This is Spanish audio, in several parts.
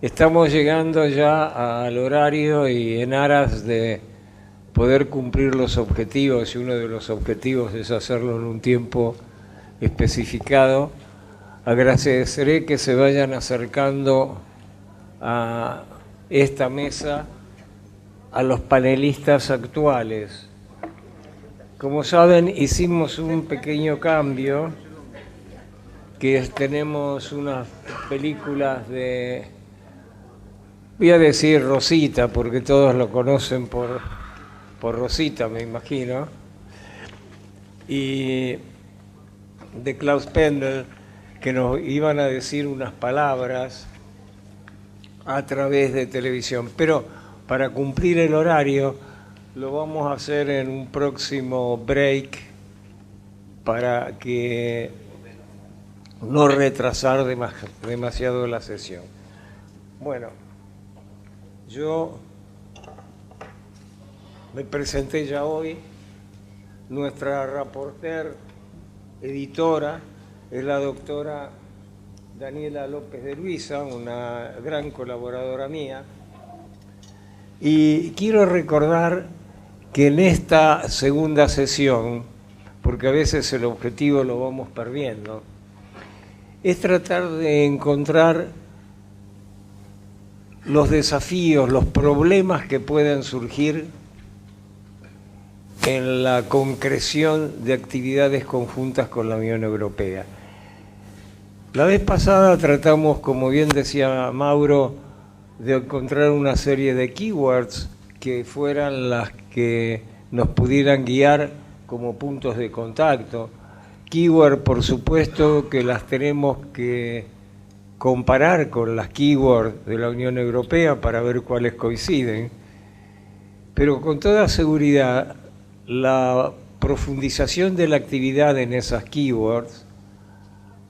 Estamos llegando ya al horario y en aras de poder cumplir los objetivos, y uno de los objetivos es hacerlo en un tiempo especificado, agradeceré que se vayan acercando a esta mesa a los panelistas actuales. Como saben, hicimos un pequeño cambio, que tenemos unas películas de, voy a decir Rosita, porque todos lo conocen por Rosita, me imagino, y de Klaus Pendel, que nos iban a decir unas palabras a través de televisión. Pero para cumplir el horario, lo vamos a hacer en un próximo break para que no retrasar demasiado la sesión. Bueno, yo me presenté ya hoy. Nuestra reporter, editora, es la doctora Daniela López de Luisa, una gran colaboradora mía. Y quiero recordar que en esta segunda sesión, porque a veces el objetivo lo vamos perdiendo, es tratar de encontrar los desafíos, los problemas que puedan surgir en la concreción de actividades conjuntas con la Unión Europea. La vez pasada tratamos, como bien decía Mauro, de encontrar una serie de keywords que fueran las que nos pudieran guiar como puntos de contacto. Keyword, por supuesto, que las tenemos que comparar con las keywords de la Unión Europea para ver cuáles coinciden, pero con toda seguridad la profundización de la actividad en esas keywords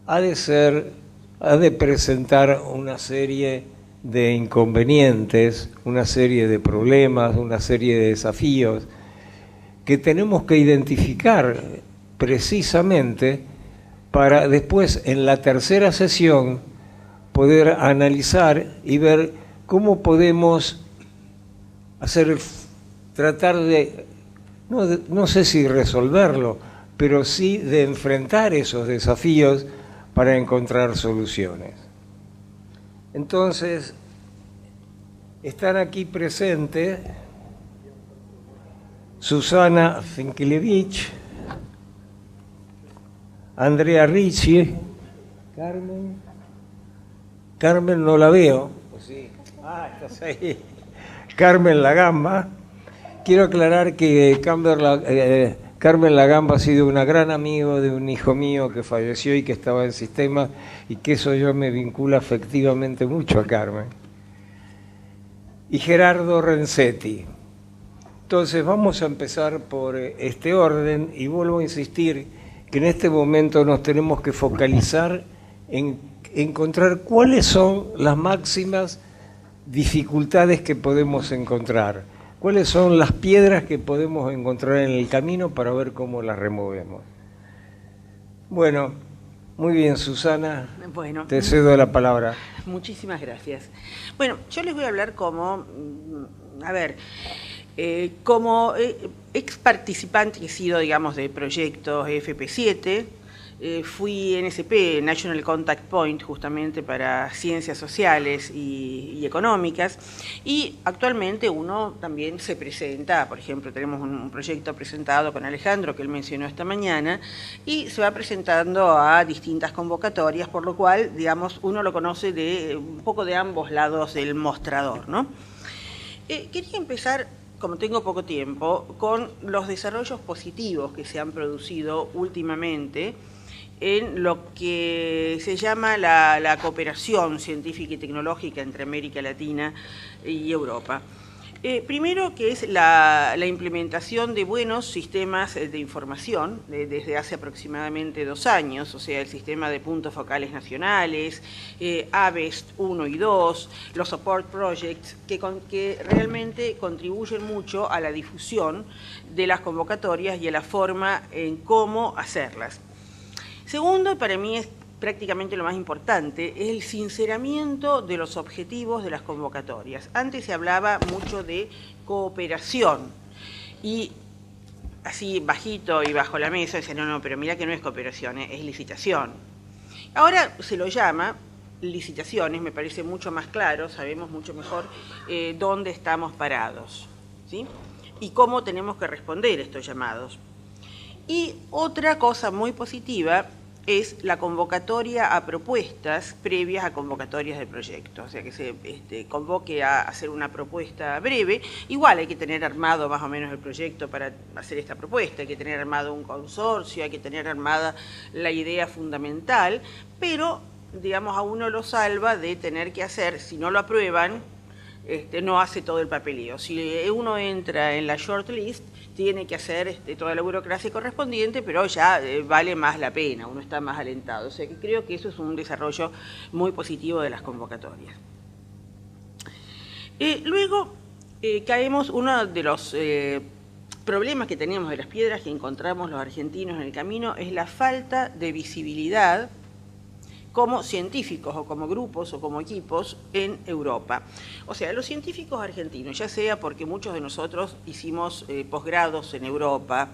ha de presentar una serie de inconvenientes, una serie de problemas, una serie de desafíos que tenemos que identificar precisamente para después, en la tercera sesión, poder analizar y ver cómo podemos tratar de, no sé si resolverlo, pero sí de enfrentar esos desafíos para encontrar soluciones. Entonces, están aquí presentes Susana Finkelevich, Andrea Ricci, Carmen no la veo, sí. Estás ahí, Carmen Lagamba. Quiero aclarar que Carmen Lagamba ha sido una gran amigo de un hijo mío que falleció y que estaba en sistema, y que eso yo me vincula afectivamente mucho a Carmen. Y Gerardo Renzetti. Entonces vamos a empezar por este orden, y vuelvo a insistir que en este momento nos tenemos que focalizar en encontrar cuáles son las máximas dificultades que podemos encontrar, cuáles son las piedras que podemos encontrar en el camino para ver cómo las removemos. Bueno, muy bien, Susana, bueno, te cedo la palabra. Muchísimas gracias. Bueno, yo les voy a hablar como, como ex participante que he sido, digamos, de proyectos FP7, fui NSP, National Contact Point, justamente para ciencias sociales y económicas, y actualmente uno también se presenta, por ejemplo, tenemos un proyecto presentado con Alejandro, que él mencionó esta mañana, y se va presentando a distintas convocatorias, por lo cual, digamos, uno lo conoce de un poco de ambos lados del mostrador, ¿no? Quería empezar, como tengo poco tiempo, con los desarrollos positivos que se han producido últimamente en lo que se llama la cooperación científica y tecnológica entre América Latina y Europa. Primero, que es la implementación de buenos sistemas de información desde hace aproximadamente 2 años, o sea, el sistema de puntos focales nacionales, ABEST 1 y 2, los support projects, que realmente contribuyen mucho a la difusión de las convocatorias y a la forma en cómo hacerlas. Segundo, para mí es prácticamente lo más importante, es el sinceramiento de los objetivos de las convocatorias. Antes se hablaba mucho de cooperación y así bajito y bajo la mesa decían, no, pero mira que no es cooperación, es licitación. Ahora se lo llama licitaciones, me parece mucho más claro, sabemos mucho mejor dónde estamos parados, ¿sí? Y cómo tenemos que responder a estos llamados. Y otra cosa muy positiva es la convocatoria a propuestas previas a convocatorias de proyectos, o sea que se convoque a hacer una propuesta breve. Igual hay que tener armado más o menos el proyecto para hacer esta propuesta, hay que tener armado un consorcio, hay que tener armada la idea fundamental, pero digamos a uno lo salva de tener que hacer, si no lo aprueban, no hace todo el papeleo. Si uno entra en la shortlist, tiene que hacer toda la burocracia correspondiente, pero ya vale más la pena, uno está más alentado. O sea que creo que eso es un desarrollo muy positivo de las convocatorias. Luego caemos, uno de los problemas que tenemos, de las piedras que encontramos los argentinos en el camino, es la falta de visibilidad como científicos o como grupos o como equipos en Europa. O sea, los científicos argentinos, ya sea porque muchos de nosotros hicimos posgrados en Europa,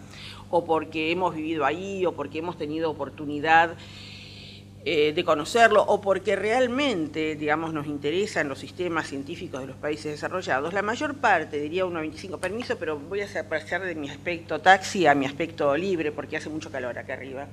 o porque hemos vivido ahí, o porque hemos tenido oportunidad de conocerlo, o porque realmente, digamos, nos interesan los sistemas científicos de los países desarrollados, la mayor parte, diría un 95%, permiso, pero voy a pasar de mi aspecto taxi a mi aspecto libre, porque hace mucho calor acá arriba.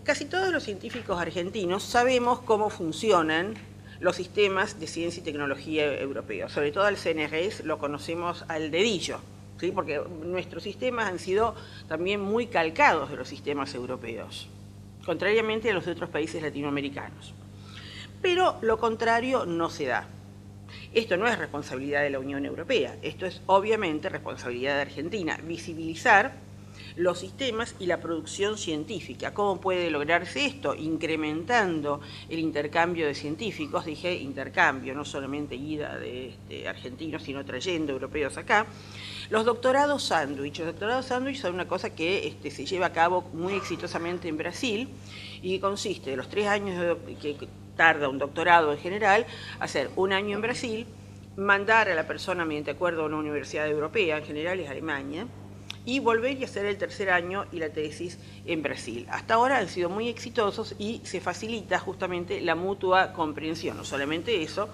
Casi todos los científicos argentinos sabemos cómo funcionan los sistemas de ciencia y tecnología europeos, sobre todo al CNRS lo conocemos al dedillo, ¿sí? Porque nuestros sistemas han sido también muy calcados de los sistemas europeos, contrariamente a los de otros países latinoamericanos. Pero lo contrario no se da. Esto no es responsabilidad de la Unión Europea, esto es obviamente responsabilidad de Argentina, visibilizar los sistemas y la producción científica. ¿Cómo puede lograrse esto? Incrementando el intercambio de científicos, dije intercambio, no solamente ida de argentinos, sino trayendo europeos acá. Los doctorados sándwich. Los doctorados sándwich son una cosa que se lleva a cabo muy exitosamente en Brasil y que consiste de los 3 años que tarda un doctorado en general, hacer 1 año en Brasil, mandar a la persona mediante acuerdo a una universidad europea, en general es Alemania, y volver y hacer el 3er año y la tesis en Brasil. Hasta ahora han sido muy exitosos y se facilita justamente la mutua comprensión. No solamente eso,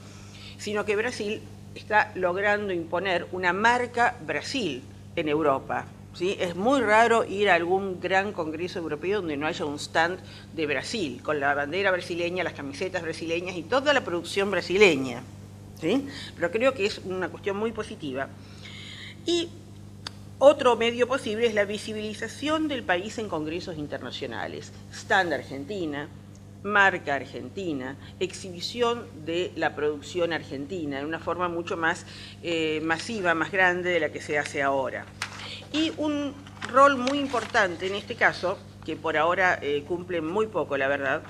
sino que Brasil está logrando imponer una marca Brasil en Europa, ¿sí? Es muy raro ir a algún gran congreso europeo donde no haya un stand de Brasil, con la bandera brasileña, las camisetas brasileñas y toda la producción brasileña, ¿sí? Pero creo que es una cuestión muy positiva. Y otro medio posible es la visibilización del país en congresos internacionales. Stand Argentina, marca argentina, exhibición de la producción argentina, de una forma mucho más masiva, más grande de la que se hace ahora. Y un rol muy importante en este caso, que por ahora cumple muy poco, la verdad,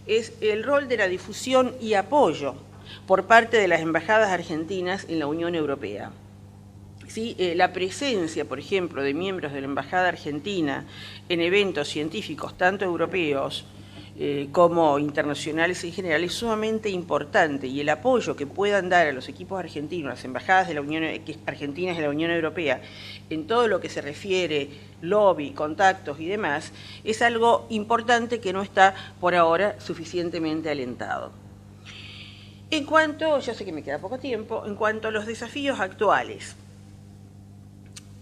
es el rol de la difusión y apoyo por parte de las embajadas argentinas en la Unión Europea. ¿Sí? La presencia, por ejemplo, de miembros de la Embajada Argentina en eventos científicos, tanto europeos como internacionales en general, es sumamente importante, y el apoyo que puedan dar a los equipos argentinos, las embajadas de la Unión argentinas de la Unión Europea, en todo lo que se refiere lobby, contactos y demás, es algo importante que no está por ahora suficientemente alentado. En cuanto, ya sé que me queda poco tiempo, en cuanto a los desafíos actuales,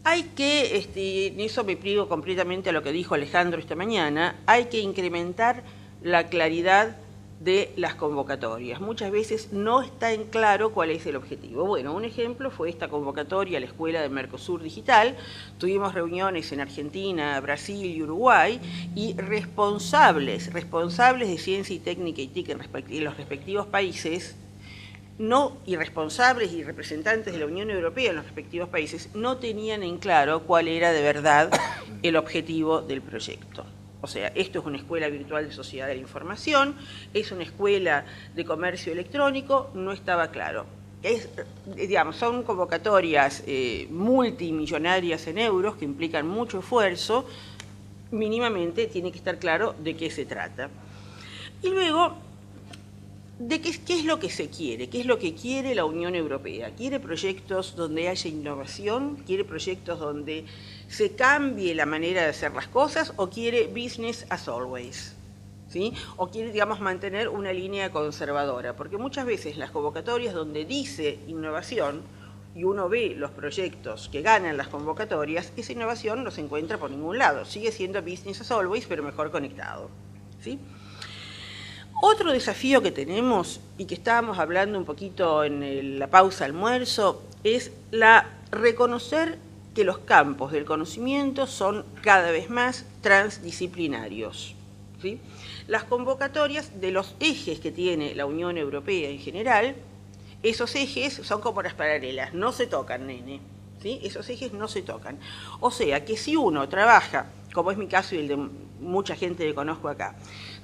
hay que, en eso me pliego completamente a lo que dijo Alejandro esta mañana, hay que incrementar la claridad de las convocatorias. Muchas veces no está en claro cuál es el objetivo. Bueno, un ejemplo fue esta convocatoria a la Escuela de Mercosur Digital. Tuvimos reuniones en Argentina, Brasil y Uruguay, y responsables de ciencia y técnica y TIC en los respectivos países, no irresponsables y representantes de la Unión Europea en los respectivos países, no tenían en claro cuál era de verdad el objetivo del proyecto. O sea, esto es una escuela virtual de sociedad de la información, es una escuela de comercio electrónico, no estaba claro. Digamos, son convocatorias multimillonarias en euros que implican mucho esfuerzo, mínimamente tiene que estar claro de qué se trata. Y luego, de qué es lo que se quiere, qué es lo que quiere la Unión Europea. ¿Quiere proyectos donde haya innovación? ¿Quiere proyectos donde se cambie la manera de hacer las cosas? ¿O quiere business as always? ¿Sí? ¿O quiere, digamos, mantener una línea conservadora? Porque muchas veces las convocatorias donde dice innovación, y uno ve los proyectos que ganan las convocatorias, esa innovación no se encuentra por ningún lado. Sigue siendo business as always, pero mejor conectado. ¿Sí? Otro desafío que tenemos, y que estábamos hablando un poquito en la pausa almuerzo, es reconocer que los campos del conocimiento son cada vez más transdisciplinarios. ¿Sí? Las convocatorias de los ejes que tiene la Unión Europea en general, esos ejes son como las paralelas, no se tocan, nene. ¿Sí? Esos ejes no se tocan. O sea, que si uno trabaja, como es mi caso y el de mucha gente que conozco acá,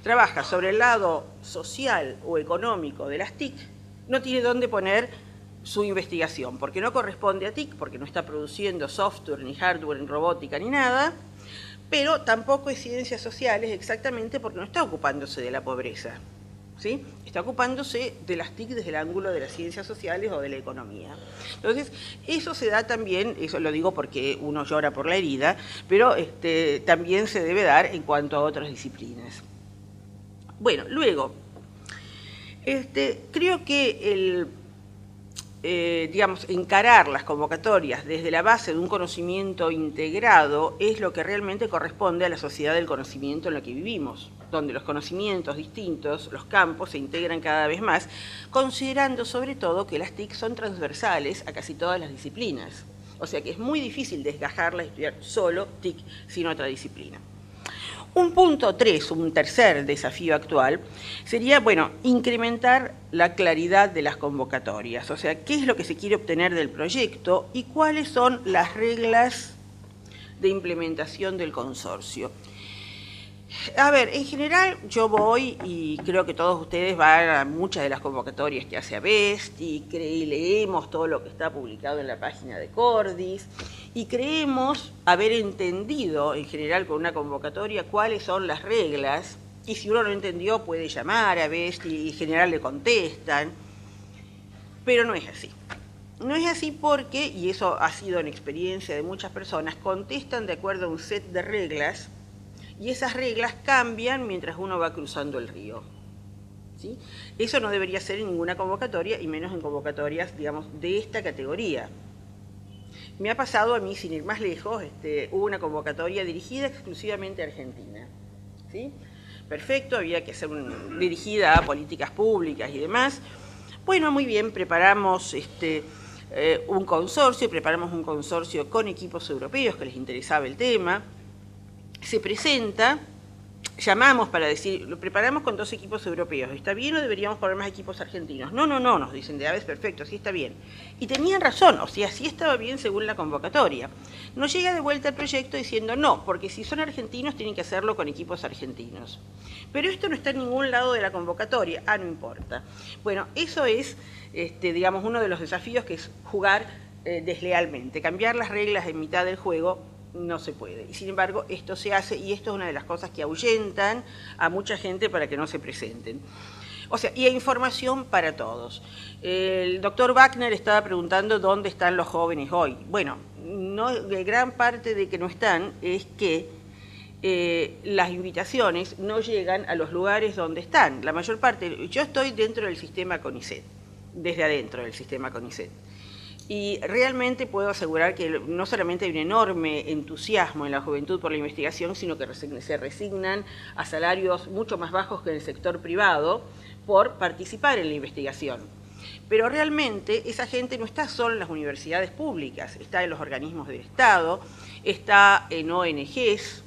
trabaja sobre el lado social o económico de las TIC, no tiene dónde poner su investigación, porque no corresponde a TIC, porque no está produciendo software, ni hardware, ni robótica, ni nada, pero tampoco es ciencias sociales exactamente porque no está ocupándose de la pobreza. ¿Sí? Está ocupándose de las TIC desde el ángulo de las ciencias sociales o de la economía. Entonces, eso se da también, eso lo digo porque uno llora por la herida, pero también se debe dar en cuanto a otras disciplinas. Bueno, luego, creo que digamos, encarar las convocatorias desde la base de un conocimiento integrado es lo que realmente corresponde a la sociedad del conocimiento en la que vivimos, donde los conocimientos distintos, los campos, se integran cada vez más, considerando sobre todo que las TIC son transversales a casi todas las disciplinas. O sea que es muy difícil desgajarla y estudiar solo TIC sin otra disciplina. Un punto 3, un tercer desafío actual, sería, bueno, incrementar la claridad de las convocatorias. O sea, qué es lo que se quiere obtener del proyecto y cuáles son las reglas de implementación del consorcio. A ver, en general yo voy y creo que todos ustedes van a muchas de las convocatorias que hace ABEST y leemos todo lo que está publicado en la página de Cordis y creemos haber entendido en general con una convocatoria cuáles son las reglas y si uno no entendió puede llamar a ABEST y en general le contestan, pero no es así. No es así porque, y eso ha sido en experiencia de muchas personas, contestan de acuerdo a un set de reglas y esas reglas cambian mientras uno va cruzando el río. ¿Sí? Eso no debería ser en ninguna convocatoria, y menos en convocatorias, digamos, de esta categoría. Me ha pasado a mí, sin ir más lejos, hubo una convocatoria dirigida exclusivamente a Argentina. ¿Sí? Perfecto, había que ser dirigida a políticas públicas y demás. Bueno, muy bien, preparamos un consorcio con equipos europeos que les interesaba el tema. Se presenta, llamamos para decir, lo preparamos con 2 equipos europeos, ¿está bien o deberíamos poner más equipos argentinos? No, nos dicen de ABEST, perfecto, sí está bien. Y tenían razón, o sea, sí estaba bien según la convocatoria. Nos llega de vuelta el proyecto diciendo no, porque si son argentinos tienen que hacerlo con equipos argentinos. Pero esto no está en ningún lado de la convocatoria, no importa. Bueno, eso es, digamos, uno de los desafíos que es jugar deslealmente, cambiar las reglas en mitad del juego. No se puede. Y sin embargo, esto se hace y esto es una de las cosas que ahuyentan a mucha gente para que no se presenten. O sea, y hay información para todos. El doctor Wagner estaba preguntando dónde están los jóvenes hoy. Bueno, gran parte de que no están es que las invitaciones no llegan a los lugares donde están. La mayor parte, yo estoy dentro del sistema CONICET, desde adentro del sistema CONICET. Y realmente puedo asegurar que no solamente hay un enorme entusiasmo en la juventud por la investigación, sino que se resignan a salarios mucho más bajos que en el sector privado por participar en la investigación. Pero realmente esa gente no está solo en las universidades públicas, está en los organismos del Estado, está en ONGs,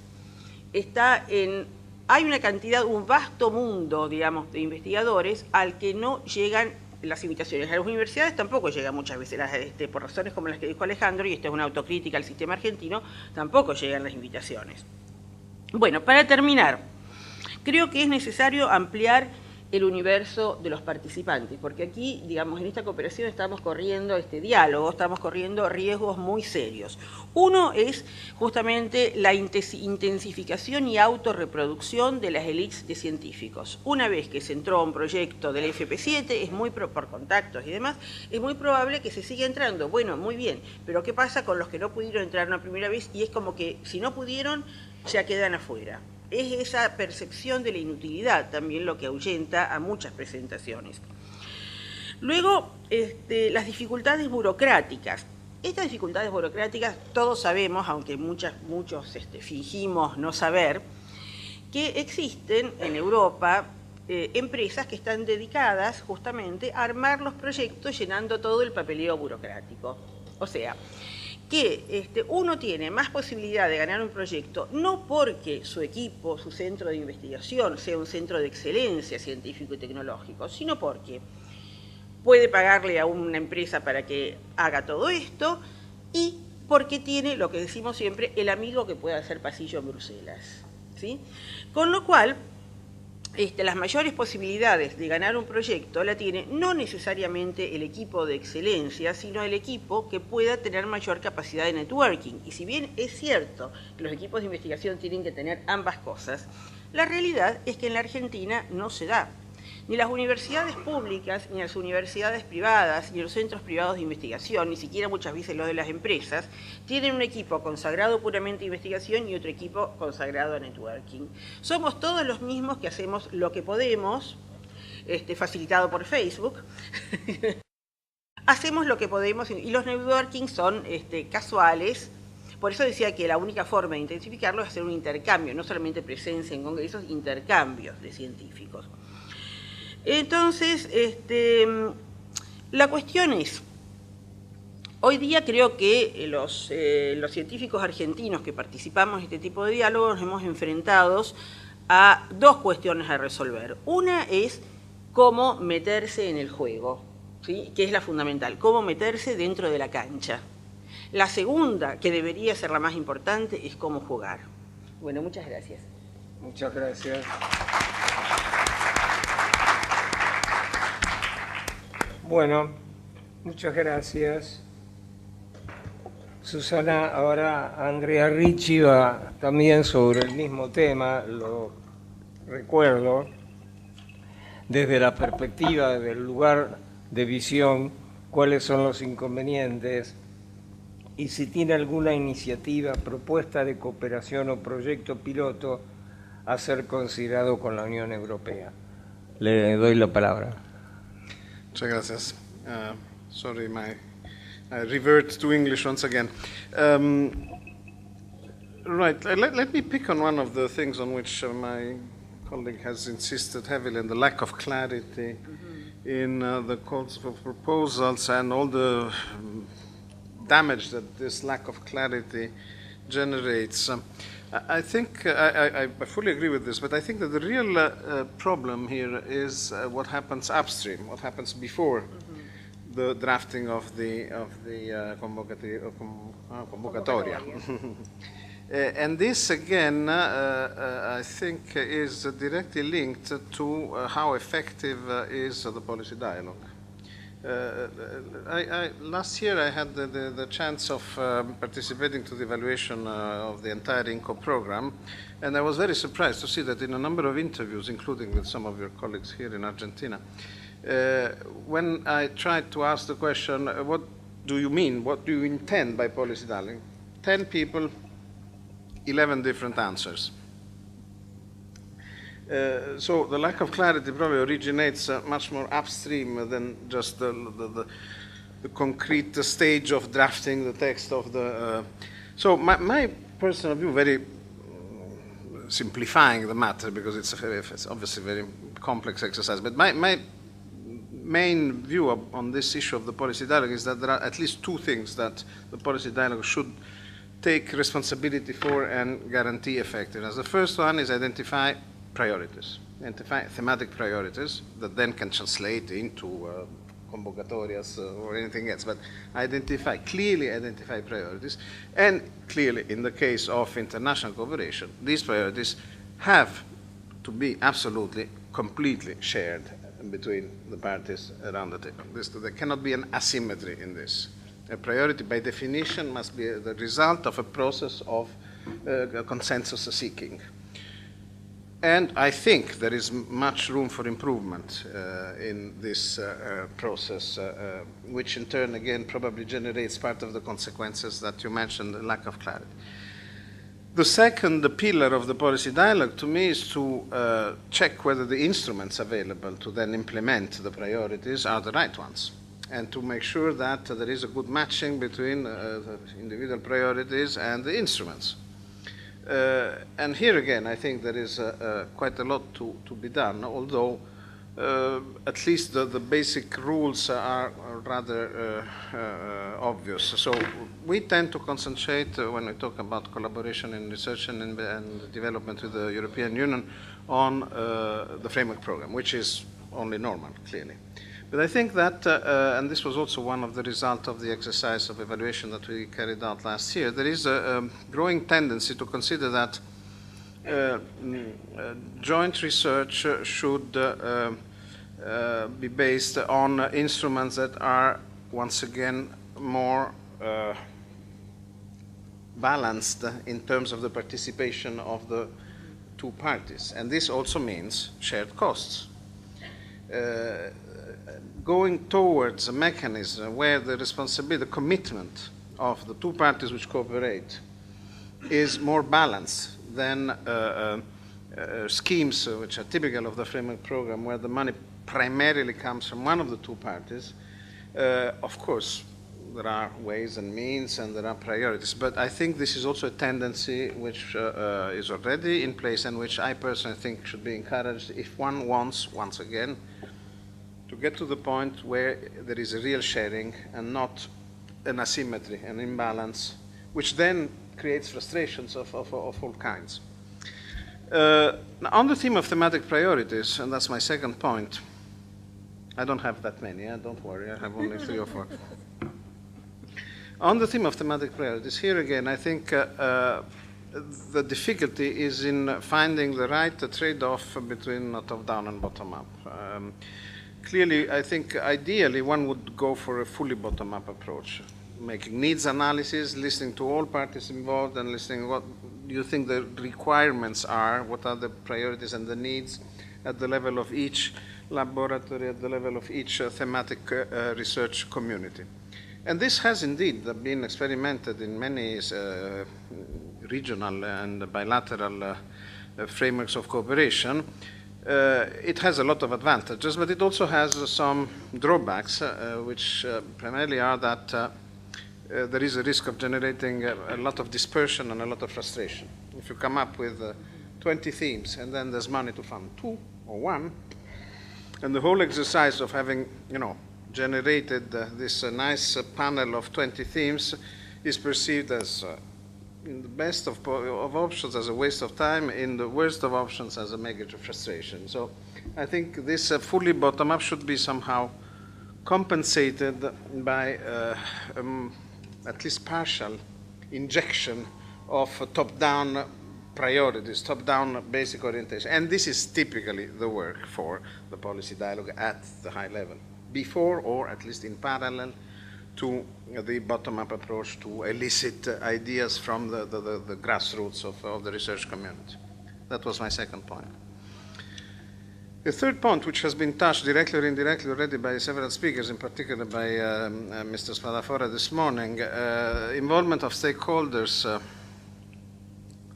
hay una cantidad, un vasto mundo, digamos, de investigadores al que no llegan las invitaciones. A las universidades tampoco llegan muchas veces, por razones como las que dijo Alejandro, y esto es una autocrítica al sistema argentino, tampoco llegan las invitaciones. Bueno, para terminar, creo que es necesario ampliar el universo de los participantes, porque aquí, digamos, en esta cooperación estamos corriendo este diálogo, estamos corriendo riesgos muy serios. Uno es justamente la intensificación y autorreproducción de las élites de científicos. Una vez que se entró a un proyecto del FP7, es muy por contactos y demás, es muy probable que se siga entrando. Bueno, muy bien, pero ¿qué pasa con los que no pudieron entrar una primera vez? Y es como que si no pudieron, ya quedan afuera. Es esa percepción de la inutilidad también lo que ahuyenta a muchas presentaciones. Luego, las dificultades burocráticas. Estas dificultades burocráticas todos sabemos, aunque muchos fingimos no saber, que existen en Europa empresas que están dedicadas justamente a armar los proyectos llenando todo el papeleo burocrático. O sea, que uno tiene más posibilidad de ganar un proyecto no porque su equipo, su centro de investigación sea un centro de excelencia científico y tecnológico, sino porque puede pagarle a una empresa para que haga todo esto y porque tiene, lo que decimos siempre, el amigo que puede hacer pasillo en Bruselas, ¿sí? Con lo cual, las mayores posibilidades de ganar un proyecto la tiene no necesariamente el equipo de excelencia, sino el equipo que pueda tener mayor capacidad de networking. Y si bien es cierto que los equipos de investigación tienen que tener ambas cosas, la realidad es que en la Argentina no se da. Ni las universidades públicas, ni las universidades privadas, ni los centros privados de investigación, ni siquiera muchas veces los de las empresas, tienen un equipo consagrado puramente a investigación y otro equipo consagrado a networking. Somos todos los mismos que hacemos lo que podemos, facilitado por Facebook. Hacemos lo que podemos y los networking son casuales. Por eso decía que la única forma de intensificarlo es hacer un intercambio, no solamente presencia en congresos, intercambios de científicos. Entonces, la cuestión es, hoy día creo que los científicos argentinos que participamos en este tipo de diálogos nos hemos enfrentado a dos cuestiones a resolver. Una es cómo meterse en el juego, ¿sí? Que es la fundamental, cómo meterse dentro de la cancha. La segunda, que debería ser la más importante, es cómo jugar. Bueno, muchas gracias. Muchas gracias. Bueno, muchas gracias. Susana, ahora Andrea Ricci va también sobre el mismo tema, lo recuerdo, desde la perspectiva del lugar de visión, cuáles son los inconvenientes y si tiene alguna iniciativa, propuesta de cooperación o proyecto piloto a ser considerado con la Unión Europea. Le doy la palabra. Muchas gracias. Sorry, I revert to English once again. Right, let me pick on one of the things on which my colleague has insisted heavily, and the lack of clarity in the calls for proposals and all the damage that this lack of clarity generates. I think I fully agree with this, but I think that the real problem here is what happens upstream, what happens before the drafting of the convocatoria. And this again, I think, is directly linked to how effective is the policy dialogue. Last year I had the chance of participating to the evaluation of the entire INCO program, and I was very surprised to see that in a number of interviews, including with some of your colleagues here in Argentina, when I tried to ask the question, what do you mean, what do you intend by policy dialogue? 10 people, 11 different answers. So the lack of clarity probably originates much more upstream than just the concrete stage of drafting the text of the... So my personal view, very simplifying the matter because it's obviously a very complex exercise, but my main view on this issue of the policy dialogue is that there are at least two things that the policy dialogue should take responsibility for and guarantee effectiveness. The first one is identify priorities, identify thematic priorities that then can translate into convocatorias or anything else, but clearly identify priorities, and clearly in the case of international cooperation, these priorities have to be absolutely, completely shared between the parties around the table. There cannot be an asymmetry in this. A priority, by definition, must be the result of a process of consensus seeking. And I think there is much room for improvement in this process, which in turn, again, probably generates part of the consequences that you mentioned, the lack of clarity. The second pillar of the policy dialogue, to me, is to check whether the instruments available to then implement the priorities are the right ones, and to make sure that there is a good matching between the individual priorities and the instruments. And here again, I think there is quite a lot to be done, although at least the basic rules are rather obvious. So we tend to concentrate, when we talk about collaboration in research and development with the European Union, on the framework program, which is only normal, clearly. But I think that, and this was also one of the results of the exercise of evaluation that we carried out last year, there is a growing tendency to consider that joint research should be based on instruments that are, once again, more balanced in terms of the participation of the two parties. And this also means shared costs. Going towards a mechanism where the responsibility, the commitment of the two parties which cooperate is more balanced than schemes which are typical of the framework program, where the money primarily comes from one of the two parties. Of course, there are ways and means and there are priorities, but I think this is also a tendency which is already in place and which I personally think should be encouraged if one wants, once again, to get to the point where there is a real sharing and not an asymmetry, an imbalance, which then creates frustrations of all kinds. Now, on the theme of thematic priorities, and that's my second point, I don't have that many, don't worry, I have only 3 or 4. On the theme of thematic priorities, here again, I think the difficulty is in finding the right trade-off between top-down and bottom-up. Clearly, I think ideally one would go for a fully bottom-up approach, making needs analysis, listening to all parties involved and listening what do you think the requirements are, what are the priorities and the needs at the level of each laboratory, at the level of each thematic research community. And this has indeed been experimented in many regional and bilateral frameworks of cooperation. It has a lot of advantages, but it also has some drawbacks, which primarily are that there is a risk of generating a lot of dispersion and a lot of frustration. If you come up with 20 themes and then there's money to fund 2 or 1, and the whole exercise of having, generated this nice panel of 20 themes is perceived as in the best of options as a waste of time, in the worst of options as a major frustration. So I think this fully bottom-up should be somehow compensated by at least partial injection of top-down priorities, top-down basic orientation. And this is typically the work for the policy dialogue at the high level, before or at least in parallel to the bottom-up approach to elicit ideas from the grassroots of the research community. That was my second point. The third point, which has been touched directly or indirectly already by several speakers, in particular by Mr. Spadafora this morning, involvement of stakeholders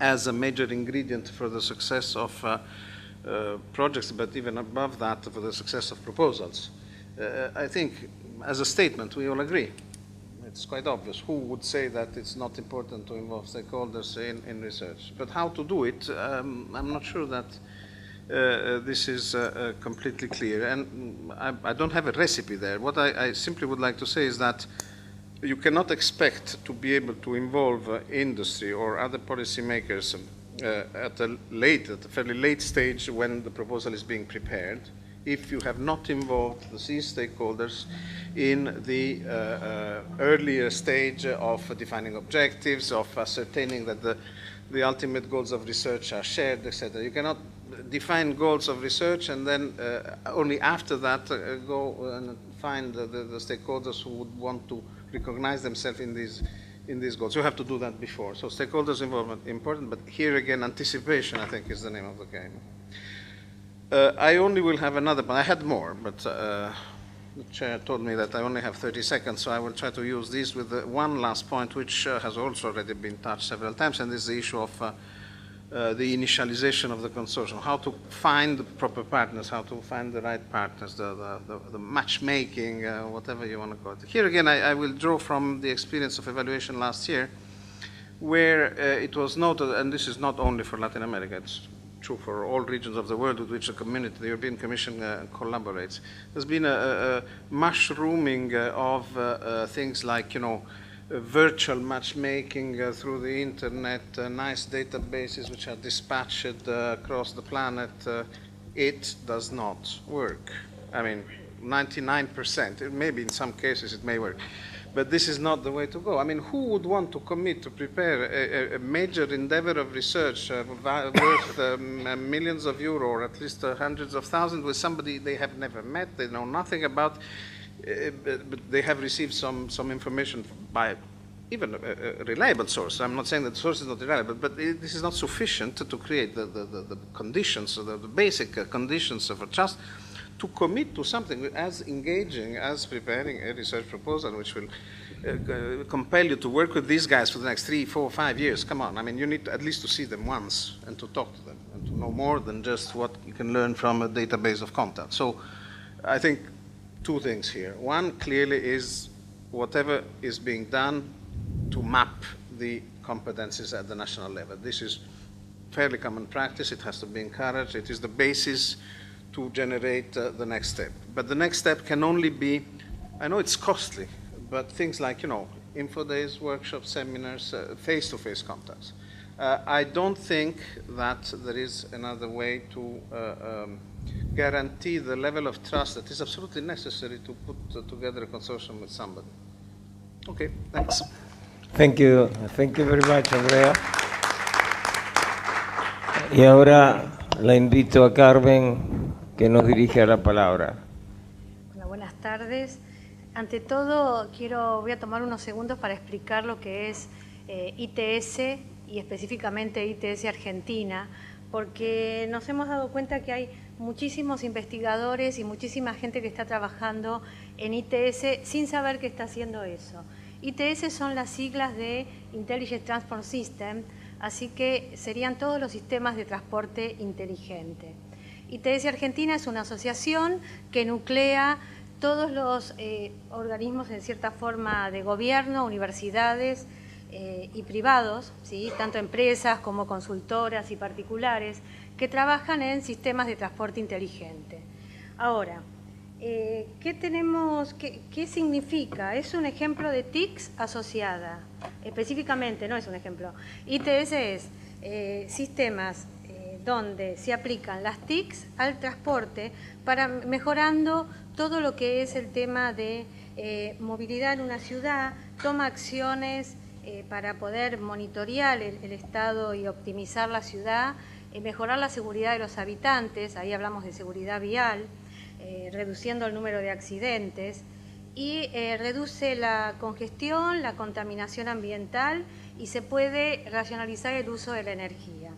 as a major ingredient for the success of projects, but even above that, for the success of proposals. I think, as a statement, we all agree. It's quite obvious. Who would say that it's not important to involve stakeholders in research? But how to do it, I'm not sure that this is completely clear. And I don't have a recipe there. What I simply would like to say is that you cannot expect to be able to involve industry or other policymakers at a fairly late stage when the proposal is being prepared, if you have not involved the key stakeholders in the earlier stage of defining objectives, of ascertaining that the ultimate goals of research are shared, etc. You cannot define goals of research, and then only after that go and find the stakeholders who would want to recognize themselves in these goals. You have to do that before. So stakeholders involvement important, but here again, anticipation, I think, is the name of the game. I only will have another, but I had more, but the chair told me that I only have 30 seconds, so I will try to use this with one last point, which has also already been touched several times, and this is the issue of the initialization of the consortium, how to find the proper partners, how to find the right partners, the matchmaking, whatever you want to call it. Here again, I will draw from the experience of evaluation last year, where it was noted, and this is not only for Latin America, it's true for all regions of the world with which the community, the European Commission collaborates. There's been a mushrooming of things like, virtual matchmaking through the internet, nice databases which are dispatched across the planet. It does not work. I mean, 99%, maybe in some cases it may work. But this is not the way to go. I mean, who would want to commit to prepare a major endeavor of research worth millions of euro, or at least hundreds of thousands, with somebody they have never met, they know nothing about, but they have received some information by even a reliable source. I'm not saying that the source is not reliable, but this is not sufficient to create the conditions, the basic conditions of a trust, to commit to something as engaging as preparing a research proposal, which will compel you to work with these guys for the next 3, 4, 5 years. Come on, I mean, you need at least to see them once and to talk to them and to know more than just what you can learn from a database of contacts. So I think two things here. One clearly is whatever is being done to map the competencies at the national level. This is fairly common practice. It has to be encouraged. It is the basis to generate the next step. But the next step can only be, I know it's costly, but things like, info days, workshops, seminars, face-to-face contacts. I don't think that there is another way to guarantee the level of trust that is absolutely necessary to put together a consortium with somebody. Okay, thanks. Thank you very much, Andrea. Y ahora la invito a Carmen, que nos dirige la palabra. Hola, buenas tardes. Ante todo, voy a tomar unos segundos para explicar lo que es ITS y específicamente ITS Argentina, porque nos hemos dado cuenta que hay muchísimos investigadores y muchísima gente que está trabajando en ITS sin saber que está haciendo eso. ITS son las siglas de Intelligent Transport System, así que serían todos los sistemas de transporte inteligente. ITS Argentina es una asociación que nuclea todos los organismos, en cierta forma, de gobierno, universidades y privados, ¿sí? Tanto empresas como consultoras y particulares, que trabajan en sistemas de transporte inteligente. Ahora, ¿qué significa? Es un ejemplo de TICs asociada. Específicamente, no es un ejemplo. ITS es sistemas donde se aplican las TICs al transporte para mejorando todo lo que es el tema de movilidad en una ciudad, toma acciones para poder monitorear el estado y optimizar la ciudad, mejorar la seguridad de los habitantes, ahí hablamos de seguridad vial, reduciendo el número de accidentes, y reduce la congestión, la contaminación ambiental y se puede racionalizar el uso de la energía.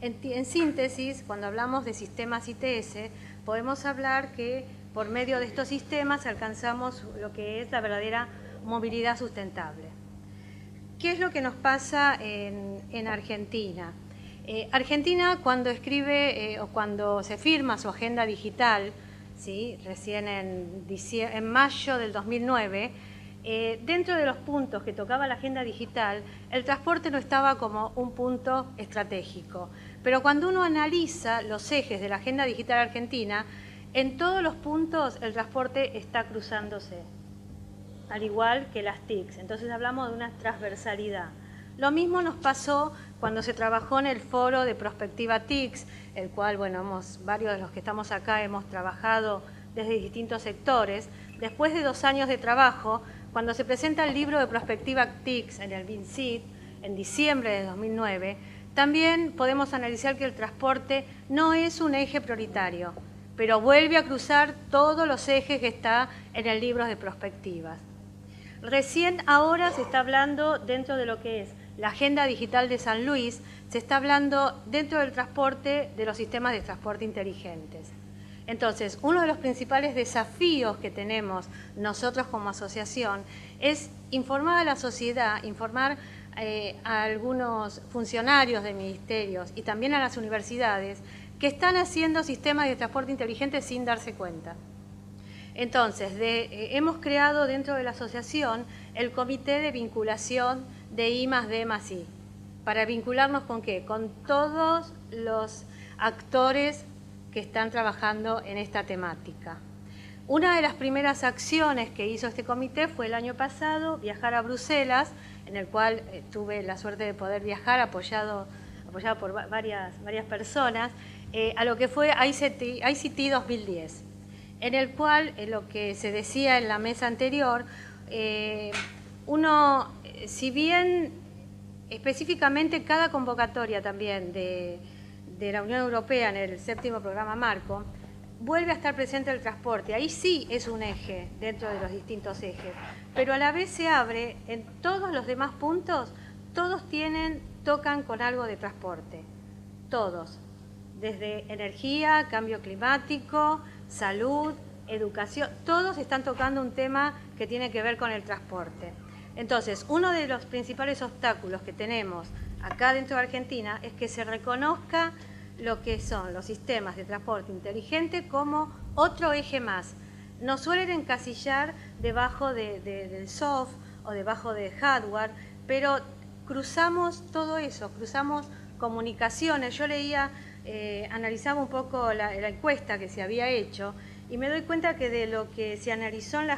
En síntesis, cuando hablamos de sistemas ITS, podemos hablar que por medio de estos sistemas alcanzamos lo que es la verdadera movilidad sustentable. ¿Qué es lo que nos pasa en Argentina? Argentina, cuando escribe o cuando se firma su agenda digital, ¿sí? Recién en mayo del 2009, dentro de los puntos que tocaba la agenda digital, el transporte no estaba como un punto estratégico. Pero cuando uno analiza los ejes de la agenda digital argentina, en todos los puntos el transporte está cruzándose, al igual que las TICs. Entonces hablamos de una transversalidad. Lo mismo nos pasó cuando se trabajó en el foro de Prospectiva TICs, el cual, bueno, varios de los que estamos acá hemos trabajado desde distintos sectores. Después de 2 años de trabajo, cuando se presenta el libro de Prospectiva TICs en el BINCIT, en diciembre de 2009, También podemos analizar que el transporte no es un eje prioritario, pero vuelve a cruzar todos los ejes que está en el libro de perspectivas. Recién ahora se está hablando dentro de lo que es la Agenda Digital de San Luis, se está hablando dentro del transporte de los sistemas de transporte inteligentes. Entonces, uno de los principales desafíos que tenemos nosotros como asociación es informar a la sociedad, informar a algunos funcionarios de ministerios y también a las universidades que están haciendo sistemas de transporte inteligente sin darse cuenta. Entonces, hemos creado dentro de la asociación el Comité de Vinculación de I+D+I. ¿Para vincularnos con qué? Con todos los actores que están trabajando en esta temática. Una de las primeras acciones que hizo este comité fue el año pasado viajar a Bruselas, en el cual tuve la suerte de poder viajar apoyado por varias personas, a lo que fue ICT 2010, en el cual, lo que se decía en la mesa anterior, si bien específicamente cada convocatoria también de la Unión Europea en el 7º programa marco, vuelve a estar presente el transporte. Ahí sí es un eje dentro de los distintos ejes, pero a la vez se abre en todos los demás puntos, todos tocan con algo de transporte, todos, desde energía, cambio climático, salud, educación, todos están tocando un tema que tiene que ver con el transporte. Entonces, uno de los principales obstáculos que tenemos acá dentro de Argentina es que se reconozca lo que son los sistemas de transporte inteligente como otro eje más. Nos suelen encasillar debajo del soft o debajo de hardware, pero cruzamos todo eso, cruzamos comunicaciones. Yo analizaba un poco la encuesta que se había hecho y me doy cuenta que de lo que se analizó en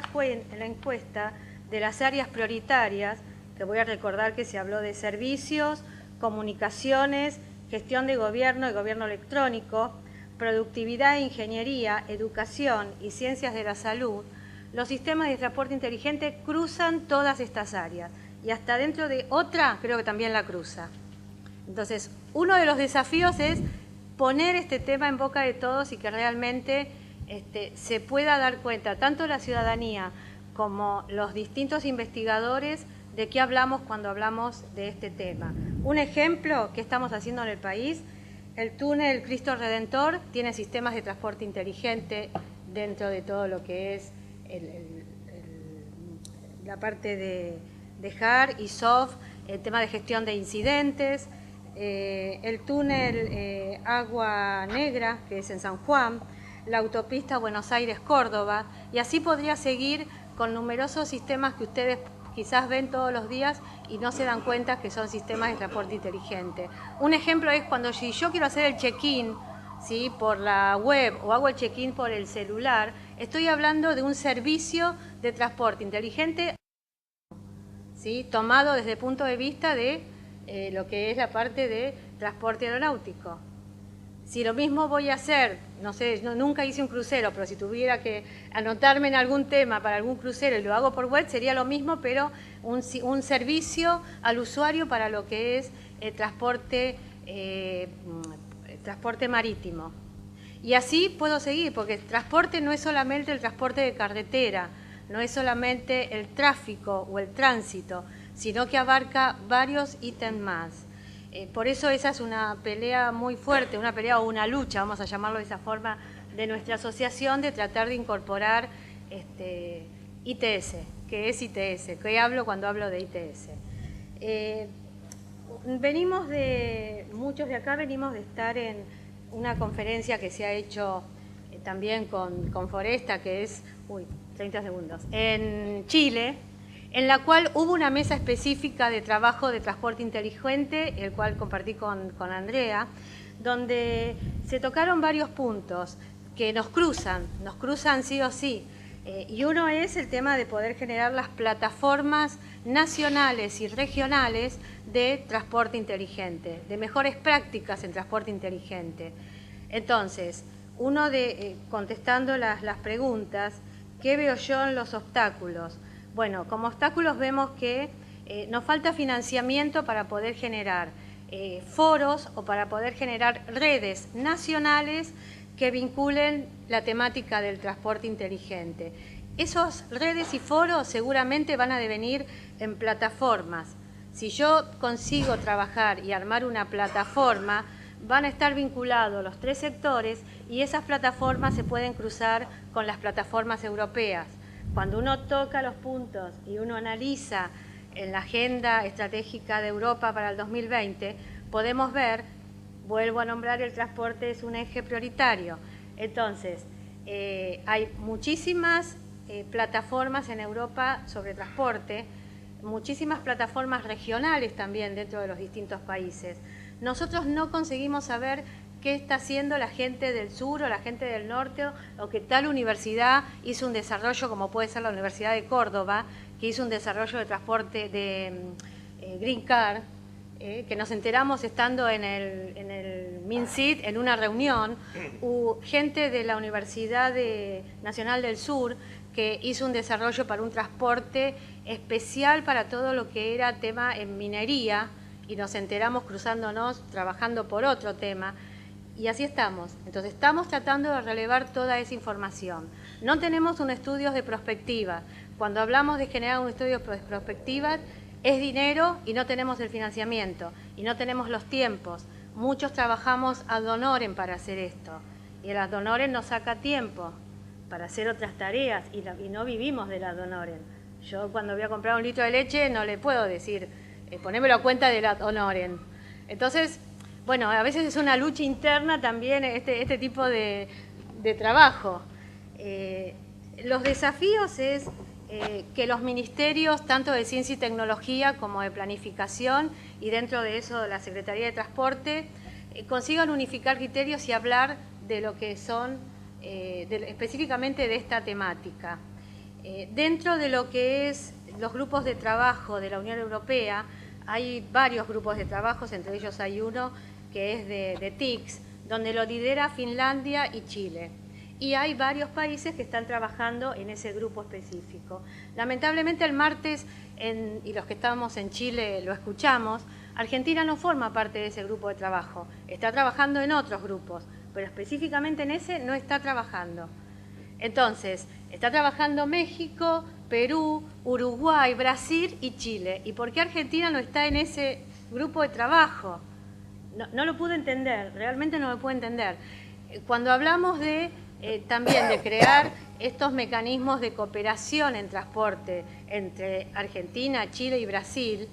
la encuesta de las áreas prioritarias, que voy a recordar que se habló de servicios, comunicaciones, gestión de gobierno y gobierno electrónico, productividad e ingeniería, educación y ciencias de la salud, los sistemas de transporte inteligente cruzan todas estas áreas y hasta dentro de otra creo que también la cruza. Entonces, uno de los desafíos es poner este tema en boca de todos y que realmente se pueda dar cuenta, tanto la ciudadanía como los distintos investigadores, de qué hablamos cuando hablamos de este tema. Un ejemplo que estamos haciendo en el país, el túnel Cristo Redentor tiene sistemas de transporte inteligente dentro de todo lo que es la parte de hard y soft, el tema de gestión de incidentes, el túnel Agua Negra, que es en San Juan, la autopista Buenos Aires-Córdoba, y así podría seguir con numerosos sistemas que ustedes quizás ven todos los días y no se dan cuenta que son sistemas de transporte inteligente. Un ejemplo es cuando si yo quiero hacer el check-in, ¿sí?, por la web o hago el check-in por el celular, estoy hablando de un servicio de transporte inteligente, ¿sí?, tomado desde el punto de vista de lo que es la parte de transporte aeronáutico. Si lo mismo voy a hacer, no sé, nunca hice un crucero, pero si tuviera que anotarme en algún tema para algún crucero y lo hago por web, sería lo mismo, pero un servicio al usuario para lo que es el transporte marítimo. Y así puedo seguir, porque el transporte no es solamente el transporte de carretera, no es solamente el tráfico o el tránsito, sino que abarca varios ítems más. Por eso esa es una pelea muy fuerte, una pelea o una lucha, vamos a llamarlo de esa forma, de nuestra asociación, de tratar de incorporar ITS. ¿Qué es ITS? ¿Qué hablo cuando hablo de ITS? Muchos de acá venimos de estar en una conferencia que se ha hecho también con Foresta, que es, 30 segundos, en Chile, en la cual hubo una mesa específica de trabajo de transporte inteligente, el cual compartí con Andrea, donde se tocaron varios puntos que nos cruzan sí o sí. Y uno es el tema de poder generar las plataformas nacionales y regionales de transporte inteligente, de mejores prácticas en transporte inteligente. Entonces, contestando las preguntas, ¿qué veo yo en los obstáculos? Bueno, como obstáculos vemos que nos falta financiamiento para poder generar foros o para poder generar redes nacionales que vinculen la temática del transporte inteligente. Esas redes y foros seguramente van a devenir en plataformas. Si yo consigo trabajar y armar una plataforma, van a estar vinculados los tres sectores y esas plataformas se pueden cruzar con las plataformas europeas. Cuando uno toca los puntos y uno analiza en la agenda estratégica de Europa para el 2020, podemos ver, vuelvo a nombrar, el transporte es un eje prioritario. Entonces, hay muchísimas plataformas en Europa sobre transporte, muchísimas plataformas regionales también dentro de los distintos países. Nosotros no conseguimos saber qué está haciendo la gente del sur o la gente del norte, o que tal universidad hizo un desarrollo, como puede ser la Universidad de Córdoba, que hizo un desarrollo de transporte de Green Car, que nos enteramos estando en el MinSit en una reunión, gente de la Universidad Nacional del Sur que hizo un desarrollo para un transporte especial para todo lo que era tema en minería, y nos enteramos cruzándonos, trabajando por otro tema, y así estamos. Entonces estamos tratando de relevar toda esa información. No tenemos un estudio de prospectiva. Cuando hablamos de generar un estudio de prospectiva, es dinero y no tenemos el financiamiento, y no tenemos los tiempos. Muchos trabajamos ad honorem para hacer esto, y el ad honorem nos saca tiempo para hacer otras tareas, y no vivimos del ad honorem. Yo cuando voy a comprar un litro de leche no le puedo decir, ponémelo a cuenta del ad honorem. Entonces, bueno, a veces es una lucha interna también este tipo de trabajo. Los desafíos es que los ministerios, tanto de Ciencia y Tecnología como de Planificación, y dentro de eso la Secretaría de Transporte, consigan unificar criterios y hablar de lo que son, específicamente de esta temática. Dentro de lo que es los grupos de trabajo de la Unión Europea, hay varios grupos de trabajo, entre ellos hay uno que es de TICS, donde lo lidera Finlandia y Chile. Y hay varios países que están trabajando en ese grupo específico. Lamentablemente el martes, y los que estábamos en Chile lo escuchamos, Argentina no forma parte de ese grupo de trabajo, está trabajando en otros grupos, pero específicamente en ese no está trabajando. Entonces, está trabajando México, Perú, Uruguay, Brasil y Chile. ¿Y por qué Argentina no está en ese grupo de trabajo? No lo pude entender, realmente no lo pude entender. Cuando hablamos también de crear estos mecanismos de cooperación en transporte entre Argentina, Chile y Brasil,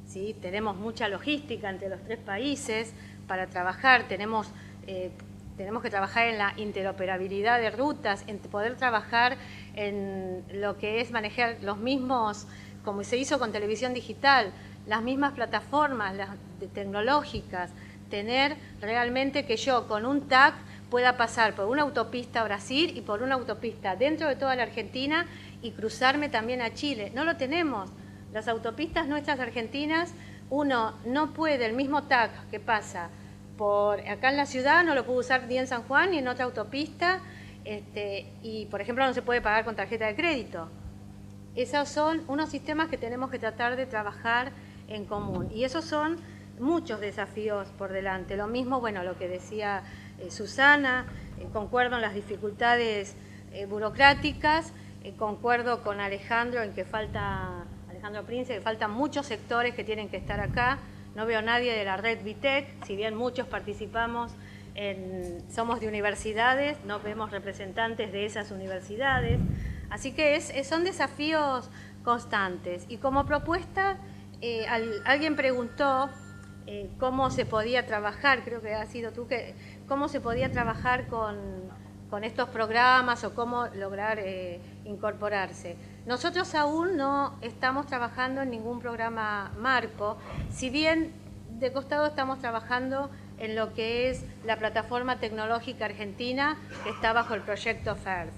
¿sí? Tenemos mucha logística entre los tres países para trabajar, tenemos que trabajar en la interoperabilidad de rutas, en poder trabajar en lo que es manejar los mismos, como se hizo con televisión digital, las mismas plataformas tecnológicas, tener realmente que yo con un TAC pueda pasar por una autopista a Brasil y por una autopista dentro de toda la Argentina y cruzarme también a Chile. No lo tenemos. Las autopistas nuestras argentinas, uno no puede, el mismo TAC que pasa por acá en la ciudad, no lo puede usar ni en San Juan ni en otra autopista, y por ejemplo no se puede pagar con tarjeta de crédito. Esos son unos sistemas que tenemos que tratar de trabajar en común, y esos son muchos desafíos por delante. Lo mismo, bueno, lo que decía Susana, concuerdo en las dificultades burocráticas, concuerdo con Alejandro en que Alejandro Prince, que faltan muchos sectores que tienen que estar acá. No veo a nadie de la red VITEC, si bien muchos participamos, somos de universidades, no vemos representantes de esas universidades. Así que son desafíos constantes. Y como propuesta, alguien preguntó cómo se podía trabajar, creo que ha sido tú, cómo se podía trabajar con estos programas o cómo lograr incorporarse. Nosotros aún no estamos trabajando en ningún programa marco, si bien de costado estamos trabajando en lo que es la plataforma tecnológica argentina que está bajo el proyecto FIRST.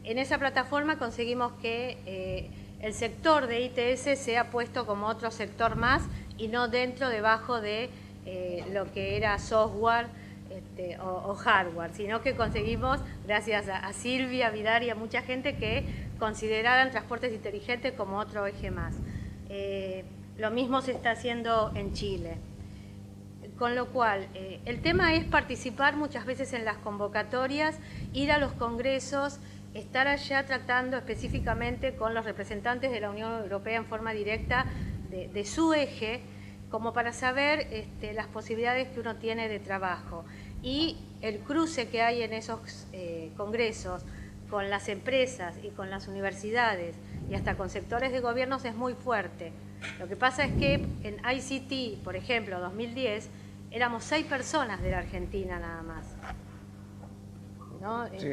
En esa plataforma conseguimos que el sector de ITS sea puesto como otro sector más y no debajo de lo que era software o hardware, sino que conseguimos, gracias a Silvia, a Vidar y a mucha gente, que consideraran transportes inteligentes como otro eje más. Lo mismo se está haciendo en Chile. Con lo cual, el tema es participar muchas veces en las convocatorias, ir a los congresos, estar allá tratando específicamente con los representantes de la Unión Europea en forma directa de su eje, como para saber las posibilidades que uno tiene de trabajo. Y el cruce que hay en esos congresos con las empresas y con las universidades y hasta con sectores de gobiernos es muy fuerte. Lo que pasa es que en ICT, por ejemplo, 2010, éramos 6 personas de la Argentina nada más, ¿no? Sí.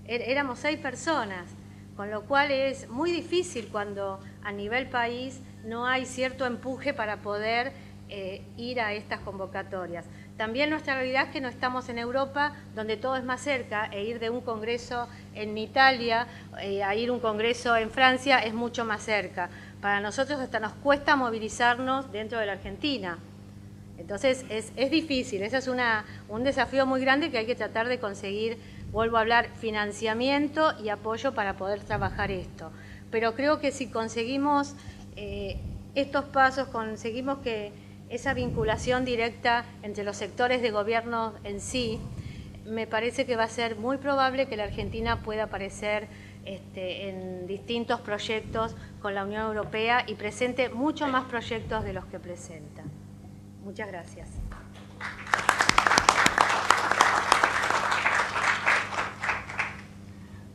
Éramos 6 personas, con lo cual es muy difícil cuando a nivel país no hay cierto empuje para poder ir a estas convocatorias. También nuestra realidad es que no estamos en Europa, donde todo es más cerca, e ir de un congreso en Italia a ir a un congreso en Francia es mucho más cerca. Para nosotros hasta nos cuesta movilizarnos dentro de la Argentina. Entonces es difícil, ese es un desafío muy grande que hay que tratar de conseguir, vuelvo a hablar, financiamiento y apoyo para poder trabajar esto. Pero creo que si conseguimos estos pasos, conseguimos que esa vinculación directa entre los sectores de gobierno en sí, me parece que va a ser muy probable que la Argentina pueda aparecer en distintos proyectos con la Unión Europea y presente mucho más proyectos de los que presenta. Muchas gracias.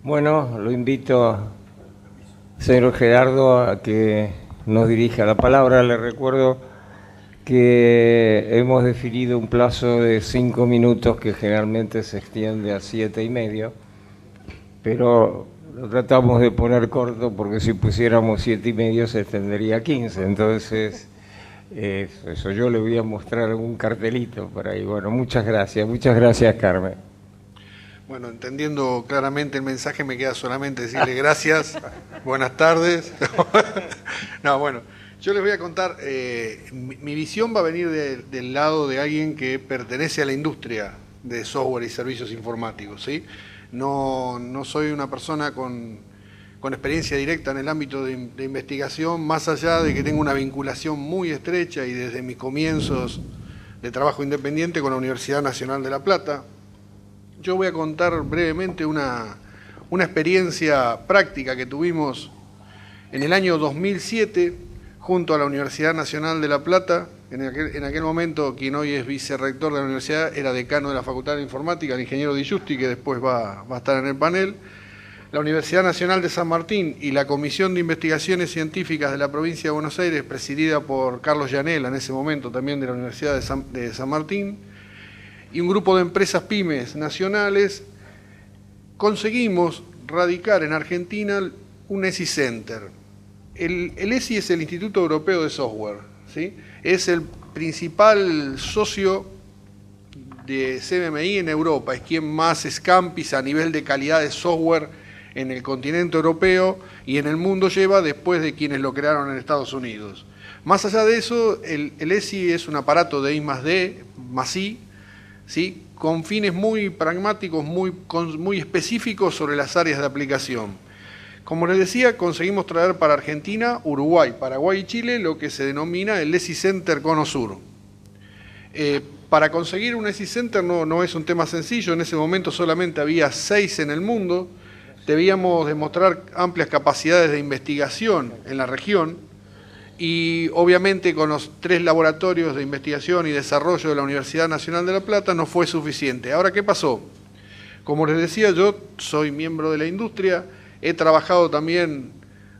Bueno, lo invito, señor Gerardo, a que nos dirija la palabra. Le recuerdo que hemos definido un plazo de 5 minutos que generalmente se extiende a 7:30, pero lo tratamos de poner corto porque si pusiéramos 7:30 se extendería a 15, entonces eso, yo le voy a mostrar un cartelito por ahí. Bueno, muchas gracias Carmen. Bueno, entendiendo claramente el mensaje me queda solamente decirle gracias, buenas tardes. No, bueno, yo les voy a contar, mi visión va a venir del lado de alguien que pertenece a la industria de software y servicios informáticos, ¿sí? No soy una persona con experiencia directa en el ámbito de investigación, más allá de que tengo una vinculación muy estrecha y desde mis comienzos de trabajo independiente con la Universidad Nacional de La Plata. Yo voy a contar brevemente una experiencia práctica que tuvimos en el año 2007 junto a la Universidad Nacional de La Plata. En aquel momento, quien hoy es vicerrector de la universidad era decano de la Facultad de Informática, el ingeniero Di Giusti, que después va a estar en el panel. La Universidad Nacional de San Martín y la Comisión de Investigaciones Científicas de la Provincia de Buenos Aires, presidida por Carlos Llanela, en ese momento también de la Universidad de San Martín, y un grupo de empresas pymes nacionales, conseguimos radicar en Argentina un ESI Center. El ESI es el Instituto Europeo de Software, ¿sí? Es el principal socio de CMMI en Europa, es quien más escampis a nivel de calidad de software en el continente europeo y en el mundo lleva, después de quienes lo crearon en Estados Unidos. Más allá de eso, el ESI es un aparato de I+D+I, ¿sí? Con fines muy pragmáticos, muy específicos sobre las áreas de aplicación. Como les decía, conseguimos traer para Argentina, Uruguay, Paraguay y Chile lo que se denomina el ESI Center Cono Sur. Para conseguir un ESI Center no es un tema sencillo, en ese momento solamente había 6 en el mundo, debíamos demostrar amplias capacidades de investigación en la región y obviamente con los 3 laboratorios de investigación y desarrollo de la Universidad Nacional de La Plata no fue suficiente. Ahora, ¿qué pasó? Como les decía, yo soy miembro de la industria, he trabajado también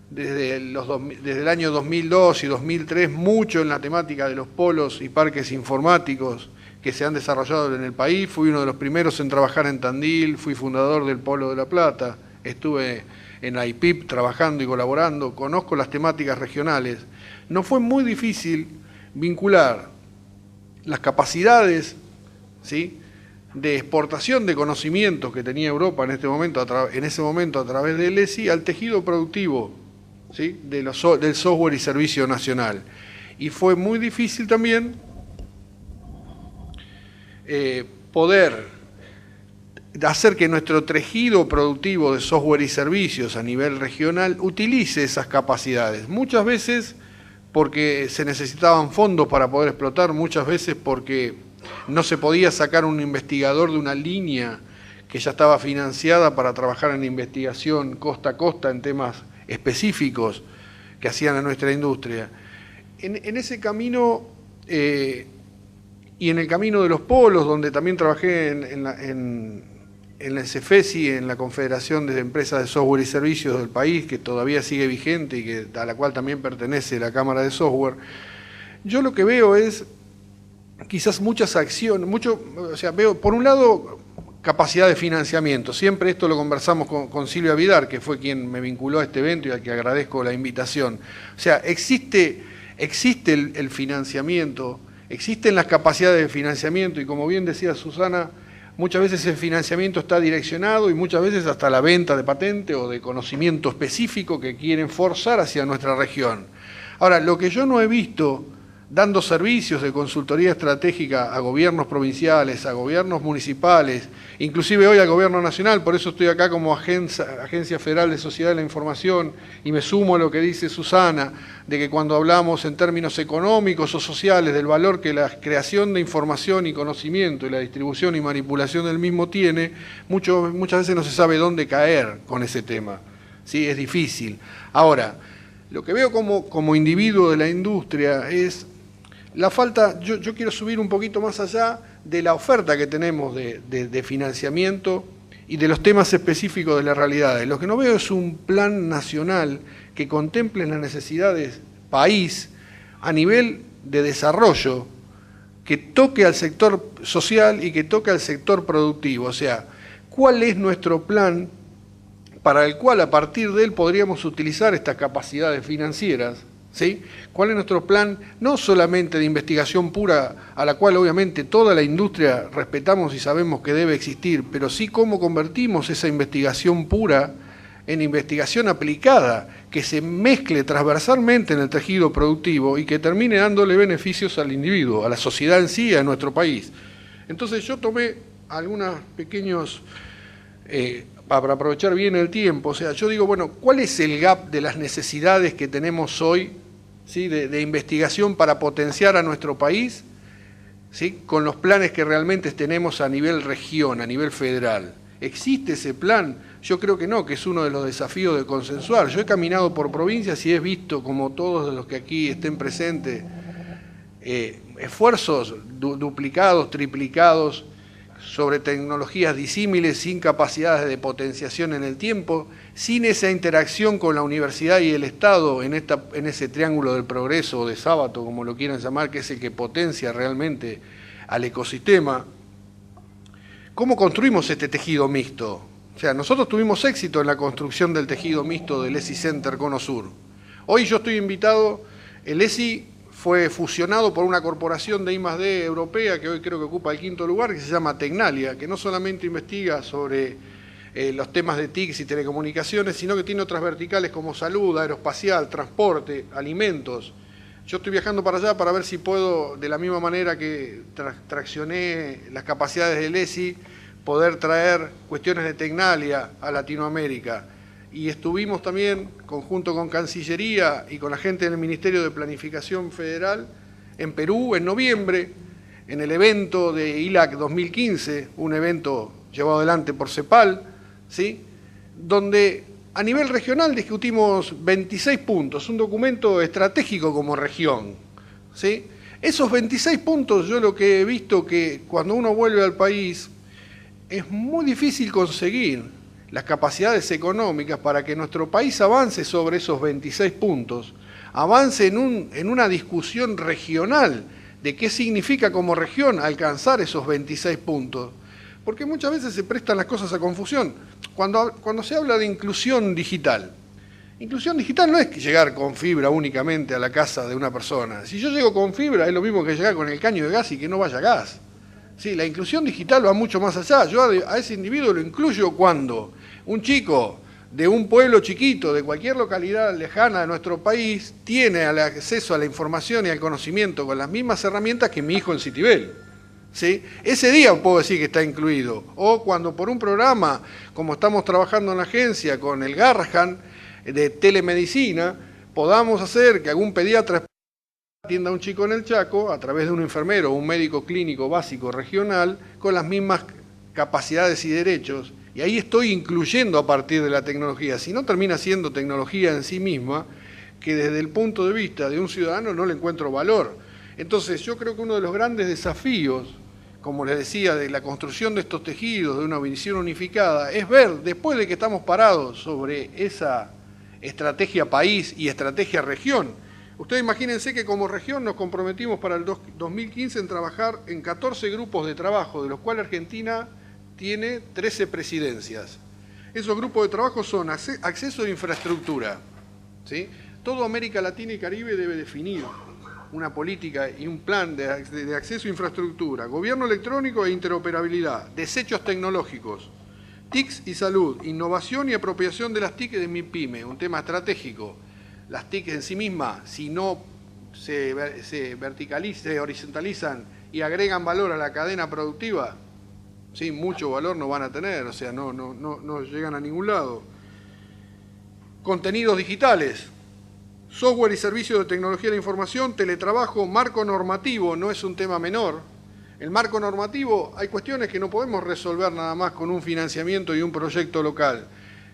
desde el año 2002 y 2003 mucho en la temática de los polos y parques informáticos que se han desarrollado en el país. Fui uno de los primeros en trabajar en Tandil, fui fundador del Polo de La Plata, estuve en la IPIP trabajando y colaborando, conozco las temáticas regionales. No fue muy difícil vincular las capacidades, ¿sí?, de exportación de conocimientos que tenía Europa en ese momento a través del ESI al tejido productivo, ¿sí?, del software y servicio nacional. Y fue muy difícil también poder hacer que nuestro tejido productivo de software y servicios a nivel regional utilice esas capacidades. Muchas veces porque se necesitaban fondos para poder explotar, muchas veces porque no se podía sacar un investigador de una línea que ya estaba financiada para trabajar en investigación costa a costa en temas específicos que hacían a nuestra industria. En ese camino, y en el camino de los polos, donde también trabajé en el CEFESI, en la Confederación de Empresas de Software y Servicios del país, que todavía sigue vigente y a la cual también pertenece la Cámara de Software, yo lo que veo es quizás muchas acciones, veo por un lado capacidad de financiamiento. Siempre esto lo conversamos con Silvia Vidar, que fue quien me vinculó a este evento y al que agradezco la invitación. O sea, existe el financiamiento, existen las capacidades de financiamiento y como bien decía Susana, muchas veces el financiamiento está direccionado y muchas veces hasta la venta de patente o de conocimiento específico que quieren forzar hacia nuestra región. Ahora, lo que yo no he visto dando servicios de consultoría estratégica a gobiernos provinciales, a gobiernos municipales, inclusive hoy al gobierno nacional, por eso estoy acá como Agencia Federal de Sociedad de la Información y me sumo a lo que dice Susana, de que cuando hablamos en términos económicos o sociales del valor que la creación de información y conocimiento y la distribución y manipulación del mismo tiene, muchas veces no se sabe dónde caer con ese tema. ¿Sí? Es difícil. Ahora, lo que veo como individuo de la industria es la falta, yo quiero subir un poquito más allá de la oferta que tenemos de financiamiento y de los temas específicos de las realidades. Lo que no veo es un plan nacional que contemple las necesidades país a nivel de desarrollo, que toque al sector social y que toque al sector productivo. O sea, ¿cuál es nuestro plan para el cual a partir de él podríamos utilizar estas capacidades financieras? ¿Sí? ¿Cuál es nuestro plan, no solamente de investigación pura, a la cual obviamente toda la industria respetamos y sabemos que debe existir, pero sí cómo convertimos esa investigación pura en investigación aplicada, que se mezcle transversalmente en el tejido productivo y que termine dándole beneficios al individuo, a la sociedad en sí, a nuestro país? Entonces yo tomé algunos pequeños... para aprovechar bien el tiempo, o sea, yo digo, bueno, ¿cuál es el gap de las necesidades que tenemos hoy, ¿sí? de investigación para potenciar a nuestro país, ¿sí? con los planes que realmente tenemos a nivel región, a nivel federal? ¿Existe ese plan? Yo creo que no, que es uno de los desafíos de consensuar. Yo he caminado por provincias y he visto, como todos los que aquí estén presentes, esfuerzos duplicados, triplicados, sobre tecnologías disímiles, sin capacidades de potenciación en el tiempo, sin esa interacción con la universidad y el Estado en ese triángulo del progreso o de sábado, como lo quieran llamar, que es el que potencia realmente al ecosistema. ¿Cómo construimos este tejido mixto? O sea, nosotros tuvimos éxito en la construcción del tejido mixto del ESI Center Cono Sur. Hoy yo estoy invitado, el ESI fue fusionado por una corporación de I+D europea que hoy creo que ocupa el 5º lugar, que se llama Tecnalia, que no solamente investiga sobre los temas de TICs y telecomunicaciones, sino que tiene otras verticales como salud, aeroespacial, transporte, alimentos. Yo estoy viajando para allá para ver si puedo, de la misma manera que traccioné las capacidades del ESI, poder traer cuestiones de Tecnalia a Latinoamérica. Y estuvimos también, conjunto con Cancillería y con la gente del Ministerio de Planificación Federal, en Perú en noviembre, en el evento de ILAC 2015, un evento llevado adelante por CEPAL, ¿sí? Donde a nivel regional discutimos 26 puntos, un documento estratégico como región, ¿sí? Esos 26 puntos yo lo que he visto que cuando uno vuelve al país es muy difícil conseguir las capacidades económicas para que nuestro país avance sobre esos 26 puntos, avance en una discusión regional de qué significa como región alcanzar esos 26 puntos. Porque muchas veces se prestan las cosas a confusión. Cuando se habla de inclusión digital no es que llegar con fibra únicamente a la casa de una persona. Si yo llego con fibra es lo mismo que llegar con el caño de gas y que no vaya gas. Sí, la inclusión digital va mucho más allá. Yo a ese individuo lo incluyo cuando un chico de un pueblo chiquito, de cualquier localidad lejana de nuestro país, tiene el acceso a la información y al conocimiento con las mismas herramientas que mi hijo en Citibel. ¿Sí? Ese día puedo decir que está incluido. O cuando por un programa, como estamos trabajando en la agencia con el Garrahan de telemedicina, podamos hacer que algún pediatra atienda a un chico en el Chaco a través de un enfermero o un médico clínico básico regional con las mismas capacidades y derechos. Y ahí estoy incluyendo a partir de la tecnología. Si no, termina siendo tecnología en sí misma, que desde el punto de vista de un ciudadano no le encuentro valor. Entonces yo creo que uno de los grandes desafíos, como les decía, de la construcción de estos tejidos, de una visión unificada, es ver, después de que estamos parados sobre esa estrategia país y estrategia región, ustedes imagínense que como región nos comprometimos para el 2015 en trabajar en 14 grupos de trabajo, de los cuales Argentina tiene 13 presidencias. Esos grupos de trabajo son acceso a infraestructura, ¿sí? Toda América Latina y Caribe debe definir una política y un plan de acceso a infraestructura, gobierno electrónico e interoperabilidad, desechos tecnológicos, TICs y salud, innovación y apropiación de las TIC de MIPYME, un tema estratégico. Las TIC en sí mismas, si no se horizontalizan y agregan valor a la cadena productiva, ¿sí? Mucho valor no van a tener, o sea, no llegan a ningún lado. Contenidos digitales, software y servicios de tecnología de la información, teletrabajo, marco normativo, no es un tema menor. El marco normativo, hay cuestiones que no podemos resolver nada más con un financiamiento y un proyecto local.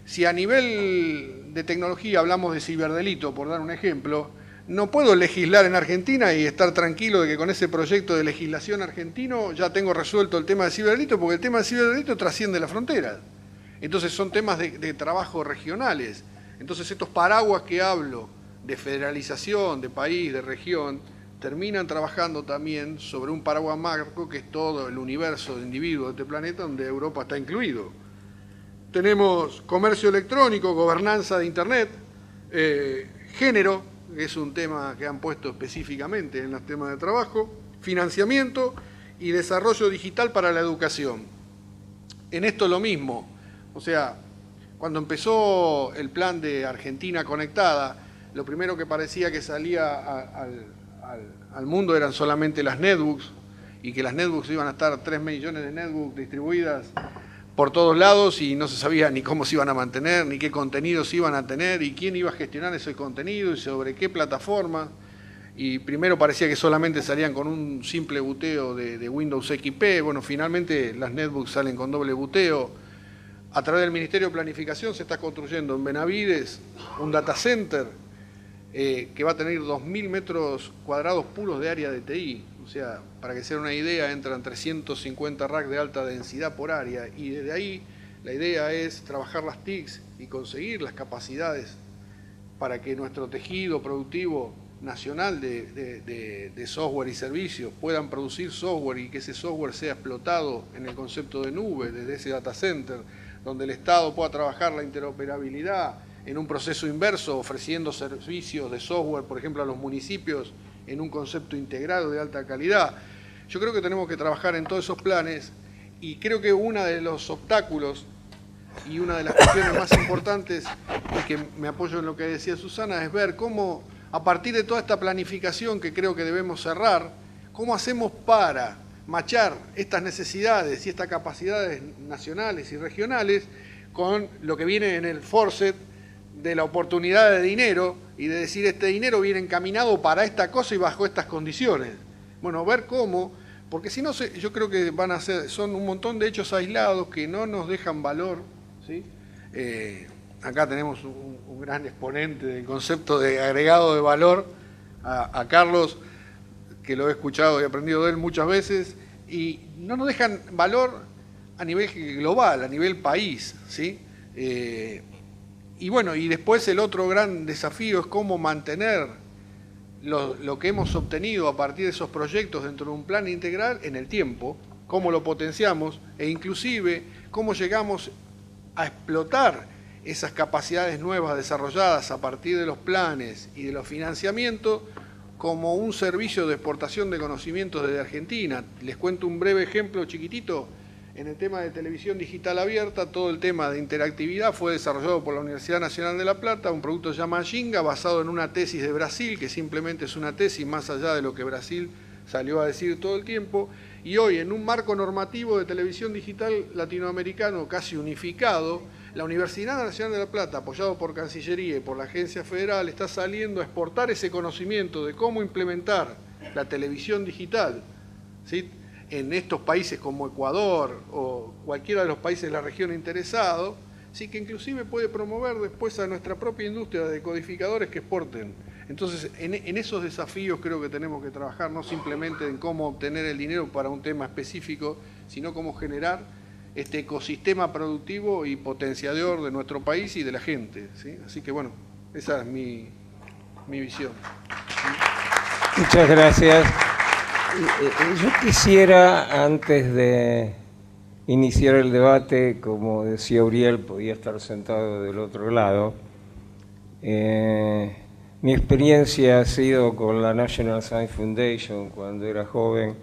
Si a nivel de tecnología hablamos de ciberdelito, por dar un ejemplo, no puedo legislar en Argentina y estar tranquilo de que con ese proyecto de legislación argentino ya tengo resuelto el tema de ciberdelito, porque el tema de ciberdelito trasciende la frontera. Entonces son temas de trabajo regionales. Entonces estos paraguas que hablo, de federalización, de país, de región, terminan trabajando también sobre un paraguas marco que es todo el universo de individuos de este planeta donde Europa está incluido. Tenemos comercio electrónico, gobernanza de Internet, género, que es un tema que han puesto específicamente en los temas de trabajo, financiamiento y desarrollo digital para la educación. En esto lo mismo, o sea, cuando empezó el plan de Argentina Conectada, lo primero que parecía que salía al mundo eran solamente las netbooks, y que las netbooks iban a estar 3 millones de netbooks distribuidas por todos lados y no se sabía ni cómo se iban a mantener, ni qué contenidos iban a tener, y quién iba a gestionar ese contenido y sobre qué plataforma. Y primero parecía que solamente salían con un simple buteo de Windows XP. Bueno, finalmente las netbooks salen con doble buteo. A través del Ministerio de Planificación se está construyendo en Benavides un data center que va a tener 2.000 metros cuadrados puros de área de TI. O sea, para que se den una idea, entran 350 racks de alta densidad por área, y desde ahí la idea es trabajar las TICs y conseguir las capacidades para que nuestro tejido productivo nacional de software y servicios puedan producir software y que ese software sea explotado en el concepto de nube desde ese data center, donde el Estado pueda trabajar la interoperabilidad en un proceso inverso, ofreciendo servicios de software, por ejemplo, a los municipios en un concepto integrado de alta calidad. Yo creo que tenemos que trabajar en todos esos planes, y creo que uno de los obstáculos y una de las cuestiones más importantes, y que me apoyo en lo que decía Susana, es ver cómo, a partir de toda esta planificación que creo que debemos cerrar, cómo hacemos para machar estas necesidades y estas capacidades nacionales y regionales con lo que viene en el forcet de la oportunidad de dinero, y de decir, este dinero viene encaminado para esta cosa y bajo estas condiciones. Bueno, ver cómo, porque si no, yo creo que van a ser, son un montón de hechos aislados que no nos dejan valor, ¿sí? Acá tenemos un gran exponente del concepto de agregado de valor, a Carlos, que lo he escuchado y aprendido de él muchas veces, y no nos dejan valor a nivel global, a nivel país, ¿sí? Y bueno, y después el otro gran desafío es cómo mantener lo que hemos obtenido a partir de esos proyectos dentro de un plan integral en el tiempo, cómo lo potenciamos, e inclusive cómo llegamos a explotar esas capacidades nuevas desarrolladas a partir de los planes y de los financiamientos como un servicio de exportación de conocimientos desde Argentina. Les cuento un breve ejemplo chiquitito. En el tema de televisión digital abierta, todo el tema de interactividad fue desarrollado por la Universidad Nacional de La Plata, un producto llamado Ginga, basado en una tesis de Brasil, que simplemente es una tesis más allá de lo que Brasil salió a decir todo el tiempo, y hoy en un marco normativo de televisión digital latinoamericano casi unificado, La Universidad Nacional de La Plata, apoyado por Cancillería y por la Agencia Federal, está saliendo a exportar ese conocimiento de cómo implementar la televisión digital, ¿sí?, en estos países como Ecuador o cualquiera de los países de la región interesados, sí, que inclusive puede promover después a nuestra propia industria de decodificadores que exporten. Entonces, en esos desafíos creo que tenemos que trabajar, no simplemente en cómo obtener el dinero para un tema específico, sino cómo generar este ecosistema productivo y potenciador de nuestro país y de la gente, ¿sí? Así que bueno, esa es mi visión. Muchas gracias. Yo quisiera, antes de iniciar el debate, como decía Uriel, podía estar sentado del otro lado. Mi experiencia ha sido con la National Science Foundation cuando era joven,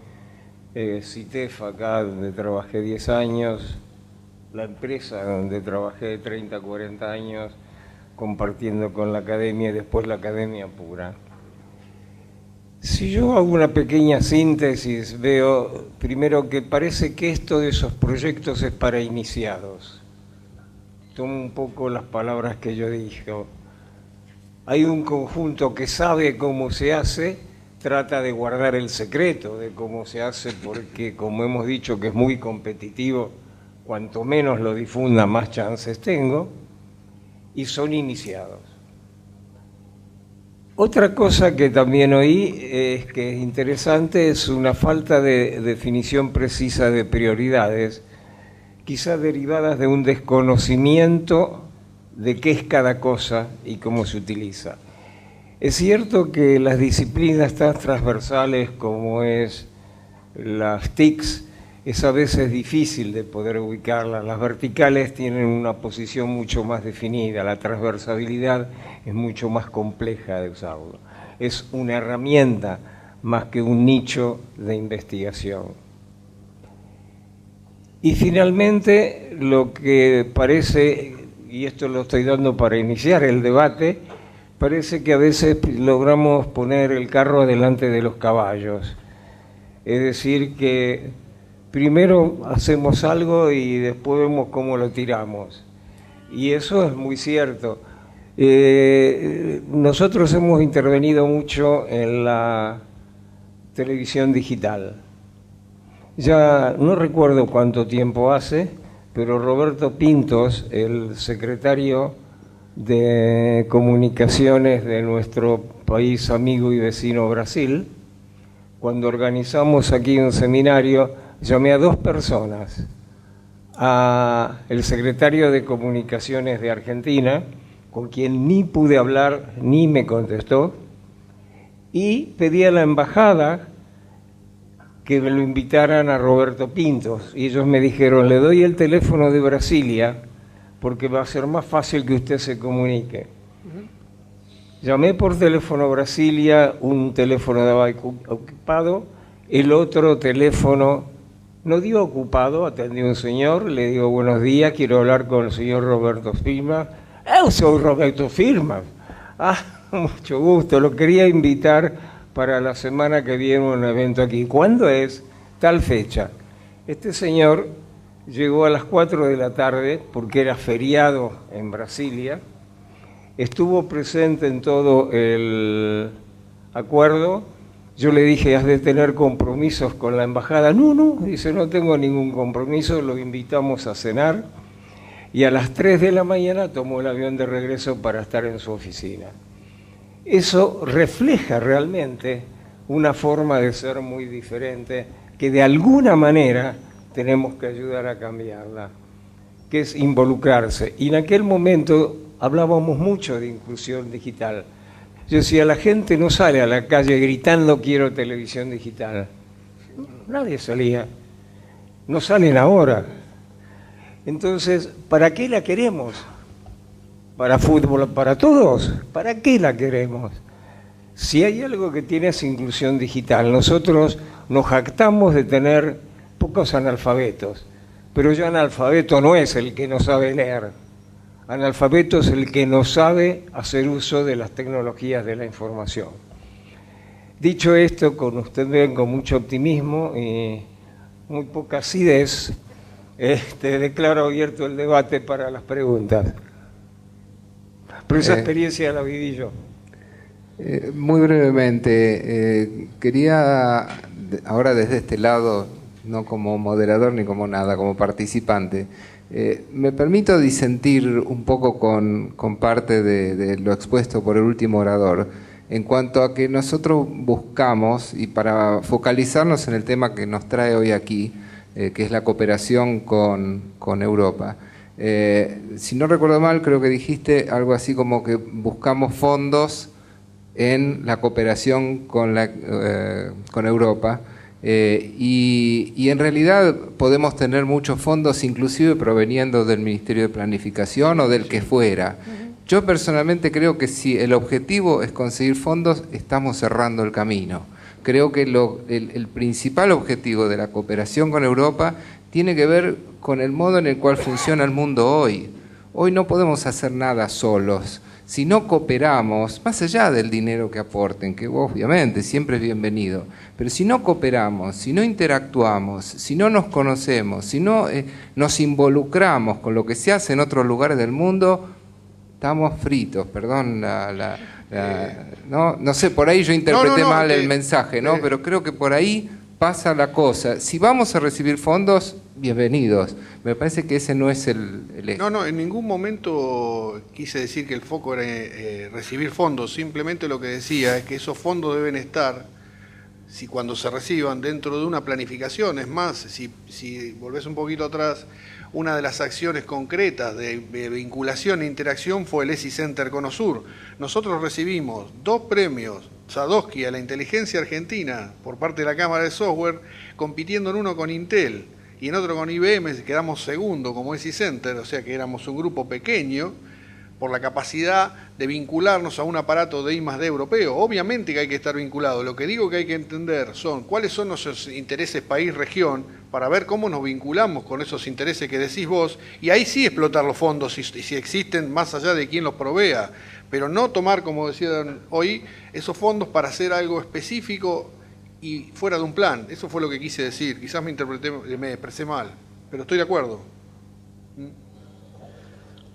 CITEF acá, donde trabajé 10 años, la empresa donde trabajé 30, 40 años, compartiendo con la academia y después la academia pura. Si yo hago una pequeña síntesis, veo primero que parece que esto de esos proyectos es para iniciados. Tomo un poco las palabras que yo dije. Hay un conjunto que sabe cómo se hace, trata de guardar el secreto de cómo se hace, porque como hemos dicho que es muy competitivo, cuanto menos lo difunda, más chances tengo, y son iniciados. Otra cosa que también oí es que es interesante, es una falta de definición precisa de prioridades, quizás derivadas de un desconocimiento de qué es cada cosa y cómo se utiliza. Es cierto que las disciplinas tan transversales como es las TICs, es a veces difícil de poder ubicarlas. Las verticales tienen una posición mucho más definida, la transversabilidad es mucho más compleja de usarlo. Es una herramienta más que un nicho de investigación. Y finalmente, lo que parece, y esto lo estoy dando para iniciar el debate, parece que a veces logramos poner el carro delante de los caballos. Es decir, que primero hacemos algo y después vemos cómo lo tiramos. Y eso es muy cierto. Nosotros hemos intervenido mucho en la televisión digital. Ya no recuerdo cuánto tiempo hace, pero Roberto Pintos, el secretario de Comunicaciones de nuestro país amigo y vecino Brasil, cuando organizamos aquí un seminario, llamé a 2 personas, a el secretario de Comunicaciones de Argentina, con quien ni pude hablar ni me contestó, y pedí a la embajada que me lo invitaran a Roberto Pintos, y ellos me dijeron, le doy el teléfono de Brasilia, porque va a ser más fácil que usted se comunique. Llamé por teléfono a Brasilia, un teléfono estaba ocupado, el otro teléfono no dio ocupado, atendí a un señor, le digo buenos días, quiero hablar con el señor Roberto Firmas. Yo soy Roberto Firmas. Ah, mucho gusto, lo quería invitar para la semana que viene un evento aquí. ¿Cuándo es? Tal fecha. Este señor llegó a las 4 de la tarde, porque era feriado en Brasilia, estuvo presente en todo el acuerdo. Yo le dije, has de tener compromisos con la embajada. No, dice, no tengo ningún compromiso, lo invitamos a cenar. Y a las 3 de la mañana tomó el avión de regreso para estar en su oficina. Eso refleja realmente una forma de ser muy diferente, que de alguna manera tenemos que ayudar a cambiarla, que es involucrarse. Y en aquel momento hablábamos mucho de inclusión digital. Yo decía, la gente no sale a la calle gritando quiero televisión digital. Nadie salía. No salen ahora. Entonces, ¿para qué la queremos? ¿Para fútbol, para todos? ¿Para qué la queremos? Si hay algo que tiene es inclusión digital. Nosotros nos jactamos de tener pocos analfabetos, pero ya analfabeto no es el que no sabe leer. Analfabeto es el que no sabe hacer uso de las tecnologías de la información. Dicho esto, con usted ven con mucho optimismo y muy poca acidez, Declaro abierto el debate para las preguntas. Pero esa experiencia la viví yo. Muy brevemente, quería, ahora desde este lado, no como moderador ni como nada, como participante, me permito disentir un poco con parte de lo expuesto por el último orador, en cuanto a que nosotros buscamos, y para focalizarnos en el tema que nos trae hoy aquí, que es la cooperación con Europa. Si no recuerdo mal, creo que dijiste algo así como que buscamos fondos en la cooperación con Europa, y en realidad podemos tener muchos fondos, inclusive proveniendo del Ministerio de Planificación o del que fuera. Yo personalmente creo que si el objetivo es conseguir fondos, estamos cerrando el camino. Creo que el principal objetivo de la cooperación con Europa tiene que ver con el modo en el cual funciona el mundo hoy. Hoy no podemos hacer nada solos. Si no cooperamos, más allá del dinero que aporten, que obviamente siempre es bienvenido, pero si no cooperamos, si no interactuamos, si no nos conocemos, si no nos involucramos con lo que se hace en otros lugares del mundo, estamos fritos, perdón, no sé, por ahí yo interpreté mal el mensaje, ¿no? Pero creo que por ahí pasa la cosa. Si vamos a recibir fondos, bienvenidos. Me parece que ese no es el eje. No, en ningún momento quise decir que el foco era recibir fondos. Simplemente lo que decía es que esos fondos deben estar, si cuando se reciban, dentro de una planificación. Es más, si volvés un poquito atrás, una de las acciones concretas de vinculación e interacción fue el ESI Center Conosur. Nosotros recibimos 2 premios Sadowski a la inteligencia argentina por parte de la Cámara de Software, compitiendo en uno con Intel y en otro con IBM, quedamos segundo como ESI Center, o sea que éramos un grupo pequeño por la capacidad de vincularnos a un aparato de I+D europeo. Obviamente que hay que estar vinculado. Lo que digo que hay que entender son cuáles son nuestros intereses país-región para ver cómo nos vinculamos con esos intereses que decís vos, y ahí sí explotar los fondos si existen, más allá de quién los provea, pero no tomar, como decían hoy, esos fondos para hacer algo específico y fuera de un plan. Eso fue lo que quise decir. Quizás me expresé mal, pero estoy de acuerdo.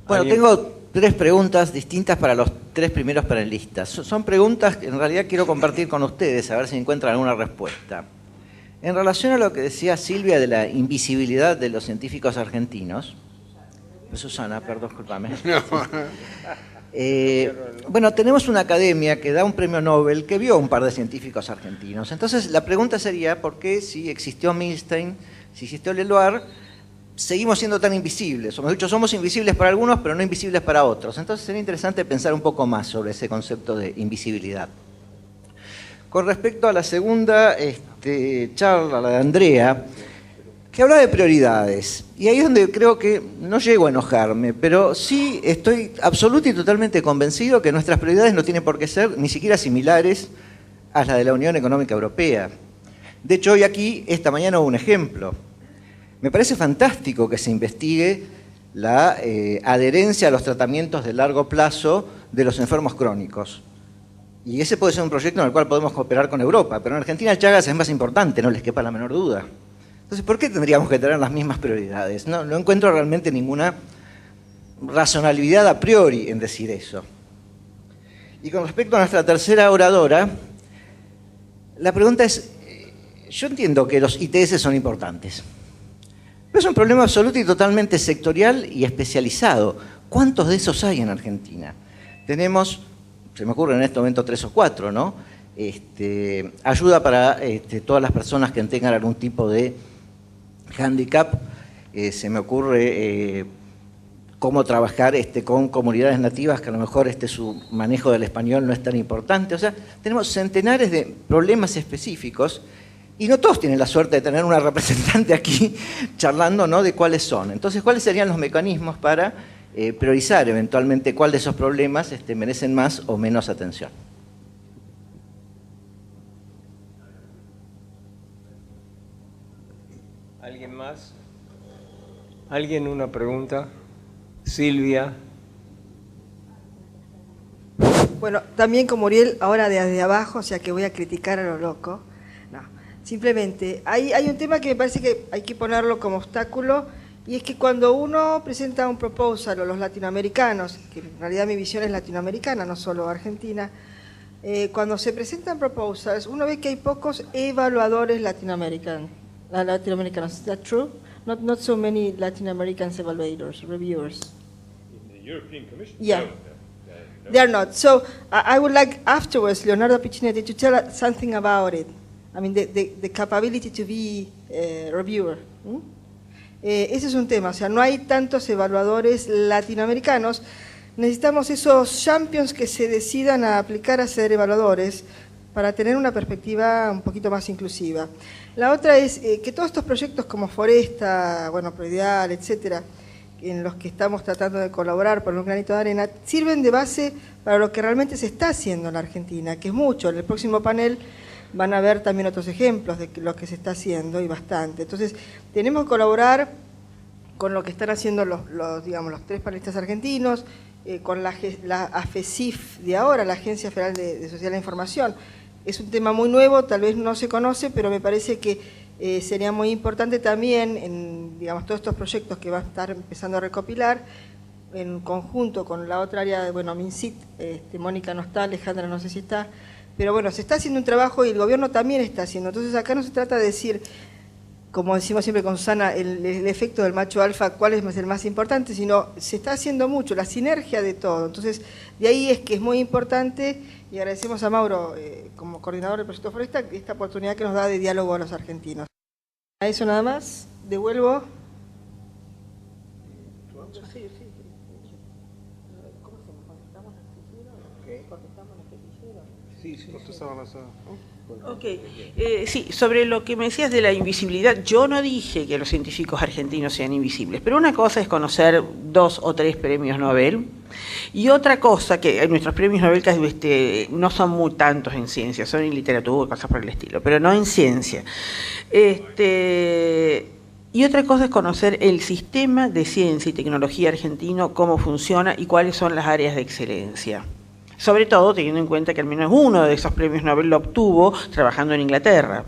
Bueno, tengo 3 preguntas distintas para los 3 primeros panelistas. Son preguntas que en realidad quiero compartir con ustedes, a ver si encuentran alguna respuesta. En relación a lo que decía Silvia de la invisibilidad de los científicos argentinos, Susana, perdón, discúlpame. Bueno, tenemos una academia que da un premio Nobel que vio un par de científicos argentinos. Entonces, la pregunta sería, ¿por qué si existió Milstein, si existió Leloir, seguimos siendo tan invisibles? O mejor dicho, somos invisibles para algunos, pero no invisibles para otros. Entonces, sería interesante pensar un poco más sobre ese concepto de invisibilidad. Con respecto a la segunda charla, la de Andrea, que habla de prioridades. Y ahí es donde creo que no llego a enojarme, pero sí estoy absoluto y totalmente convencido que nuestras prioridades no tienen por qué ser ni siquiera similares a las de la Unión Económica Europea. De hecho, hoy aquí, esta mañana, hubo un ejemplo. Me parece fantástico que se investigue la adherencia a los tratamientos de largo plazo de los enfermos crónicos. Y ese puede ser un proyecto en el cual podemos cooperar con Europa, pero en Argentina el Chagas es más importante, no les quepa la menor duda. Entonces, ¿por qué tendríamos que tener las mismas prioridades? No encuentro realmente ninguna racionalidad a priori en decir eso. Y con respecto a nuestra tercera oradora, la pregunta es, yo entiendo que los ITS son importantes, pero es un problema absoluto y totalmente sectorial y especializado. ¿Cuántos de esos hay en Argentina? Tenemos, se me ocurren en este momento 3 o 4, ¿no? Ayuda para todas las personas que tengan algún tipo de handicap. Se me ocurre cómo trabajar con comunidades nativas que a lo mejor su manejo del español no es tan importante. O sea, tenemos centenares de problemas específicos y no todos tienen la suerte de tener una representante aquí charlando, ¿no?, de cuáles son. Entonces, ¿cuáles serían los mecanismos para priorizar eventualmente cuál de esos problemas merecen más o menos atención? ¿Alguien más? ¿Alguien una pregunta? Silvia. Bueno, también como Uriel, ahora desde abajo, o sea que voy a criticar a lo loco. No, simplemente, hay un tema que me parece que hay que ponerlo como obstáculo y es que cuando uno presenta un proposal, o los latinoamericanos, que en realidad mi visión es latinoamericana, no solo argentina, cuando se presentan proposals, uno ve que hay pocos evaluadores latinoamericanos. Is that true? Not so many Latin American evaluators, reviewers. In the European Commission? Yeah. No. They are not. So I would like afterwards, Leonardo Piccinetti, to tell us something about it. I mean, the capability to be a reviewer. Ese es un tema, o sea, no hay tantos evaluadores latinoamericanos. Necesitamos esos champions que se decidan a aplicar a ser evaluadores para tener una perspectiva un poquito más inclusiva. La otra es que todos estos proyectos como Foresta, bueno, Predial, etcétera, en los que estamos tratando de colaborar por un granito de arena, sirven de base para lo que realmente se está haciendo en la Argentina, que es mucho. En el próximo panel van a ver también otros ejemplos de lo que se está haciendo, y bastante. Entonces, tenemos que colaborar con lo que están haciendo los 3 panelistas argentinos, con la AFECIF de ahora, la Agencia Federal de Sociedad de la Información. Es un tema muy nuevo, tal vez no se conoce, pero me parece que sería muy importante también, en todos estos proyectos que va a estar empezando a recopilar, en conjunto con la otra área, bueno, MinCit, Mónica no está, Alejandra no sé si está, pero bueno, se está haciendo un trabajo y el gobierno también está haciendo. Entonces acá no se trata de decir, como decimos siempre con Susana, el efecto del macho alfa, cuál es el más importante, sino se está haciendo mucho, la sinergia de todo. Entonces, de ahí es que es muy importante, y agradecemos a Mauro, como coordinador del proyecto Foresta, esta oportunidad que nos da de diálogo a los argentinos. A eso nada más, devuelvo. Ok, sí, sobre lo que me decías de la invisibilidad, yo no dije que los científicos argentinos sean invisibles, pero una cosa es conocer 2 o 3 premios Nobel, y otra cosa, que nuestros premios Nobel no son muy tantos en ciencia, son en literatura, cosas por el estilo, pero no en ciencia. Y otra cosa es conocer el sistema de ciencia y tecnología argentino, cómo funciona y cuáles son las áreas de excelencia. Sobre todo teniendo en cuenta que al menos uno de esos premios Nobel lo obtuvo trabajando en Inglaterra.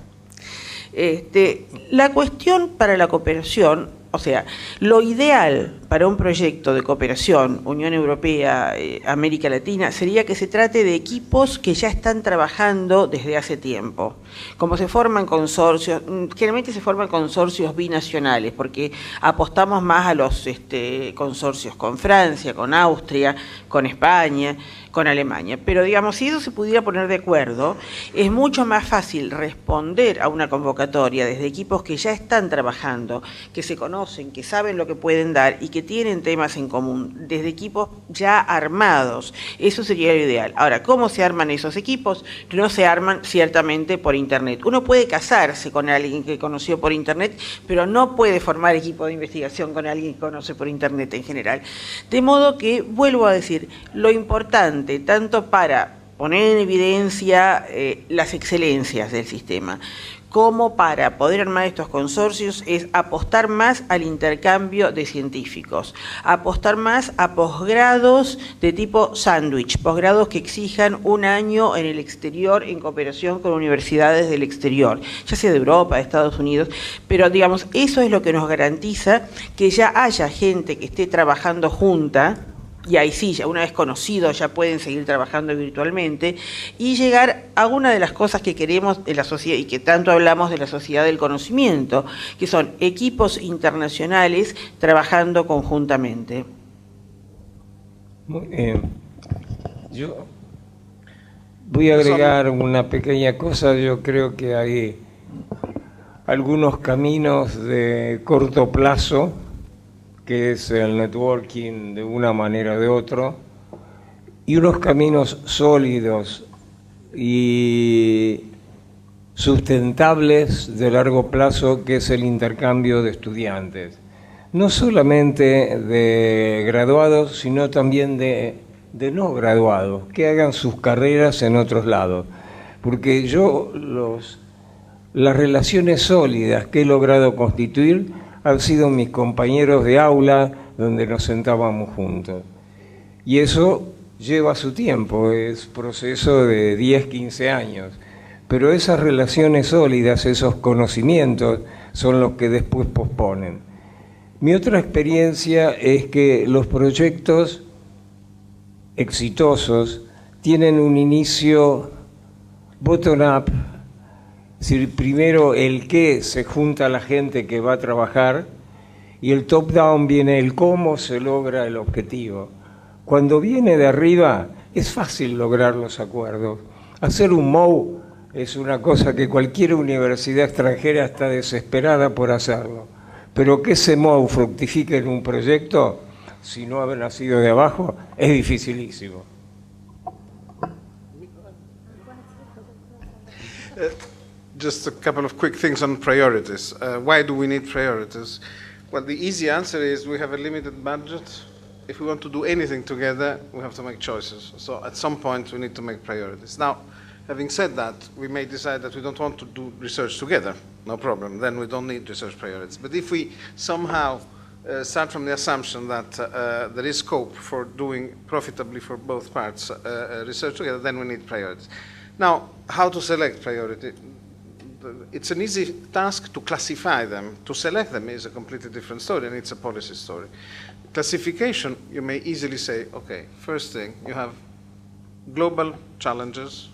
La cuestión para la cooperación, o sea, lo ideal para un proyecto de cooperación Unión Europea, América Latina, sería que se trate de equipos que ya están trabajando desde hace tiempo. Como se forman consorcios, generalmente se forman consorcios binacionales, porque apostamos más a los consorcios con Francia, con Austria, con España, con Alemania. Pero digamos, si eso se pudiera poner de acuerdo, es mucho más fácil responder a una convocatoria desde equipos que ya están trabajando, que se conocen, que saben lo que pueden dar y que tienen temas en común, desde equipos ya armados. Eso sería lo ideal. Ahora, ¿cómo se arman esos equipos? No se arman ciertamente por Internet. Uno puede casarse con alguien que conoció por Internet, pero no puede formar equipo de investigación con alguien que conoce por Internet en general. De modo que, vuelvo a decir, lo importante, tanto para poner en evidencia las excelencias del sistema, como para poder armar estos consorcios, es apostar más al intercambio de científicos, apostar más a posgrados de tipo sándwich, posgrados que exijan 1 año en el exterior en cooperación con universidades del exterior, ya sea de Europa, de Estados Unidos, pero digamos, eso es lo que nos garantiza que ya haya gente que esté trabajando junta, y ahí sí, ya una vez conocidos ya pueden seguir trabajando virtualmente, y llegar a una de las cosas que queremos de la sociedad, y que tanto hablamos de la sociedad del conocimiento, que son equipos internacionales trabajando conjuntamente. Muy bien. Yo voy a agregar una pequeña cosa. Yo creo que hay algunos caminos de corto plazo, que es el networking de una manera o de otra, y unos caminos sólidos y sustentables de largo plazo, que es el intercambio de estudiantes, no solamente de graduados, sino también de no graduados, que hagan sus carreras en otros lados, porque las relaciones sólidas que he logrado constituir han sido mis compañeros de aula, donde nos sentábamos juntos. Y eso lleva su tiempo, es proceso de 10, 15 años. Pero esas relaciones sólidas, esos conocimientos, son los que después posponen. Mi otra experiencia es que los proyectos exitosos tienen un inicio bottom-up, es decir, primero el qué se junta la gente que va a trabajar y el top-down viene el cómo se logra el objetivo. Cuando viene de arriba es fácil lograr los acuerdos. Hacer un MOU es una cosa que cualquier universidad extranjera está desesperada por hacerlo, pero que ese MOU fructifique en un proyecto, si no haber nacido de abajo, es dificilísimo. Just a couple of quick things on priorities. Why do we need priorities? Well, the easy answer is we have a limited budget. If we want to do anything together, we have to make choices. So at some point, we need to make priorities. Now, having said that, we may decide that we don't want to do research together. No problem. Then we don't need research priorities. But if we somehow start from the assumption that there is scope for doing profitably for both parts research together, then we need priorities. Now, how to select priority? It's an easy task to classify them. To select them is a completely different story, and it's a policy story. Classification, you may easily say, okay, first thing, you have global challenges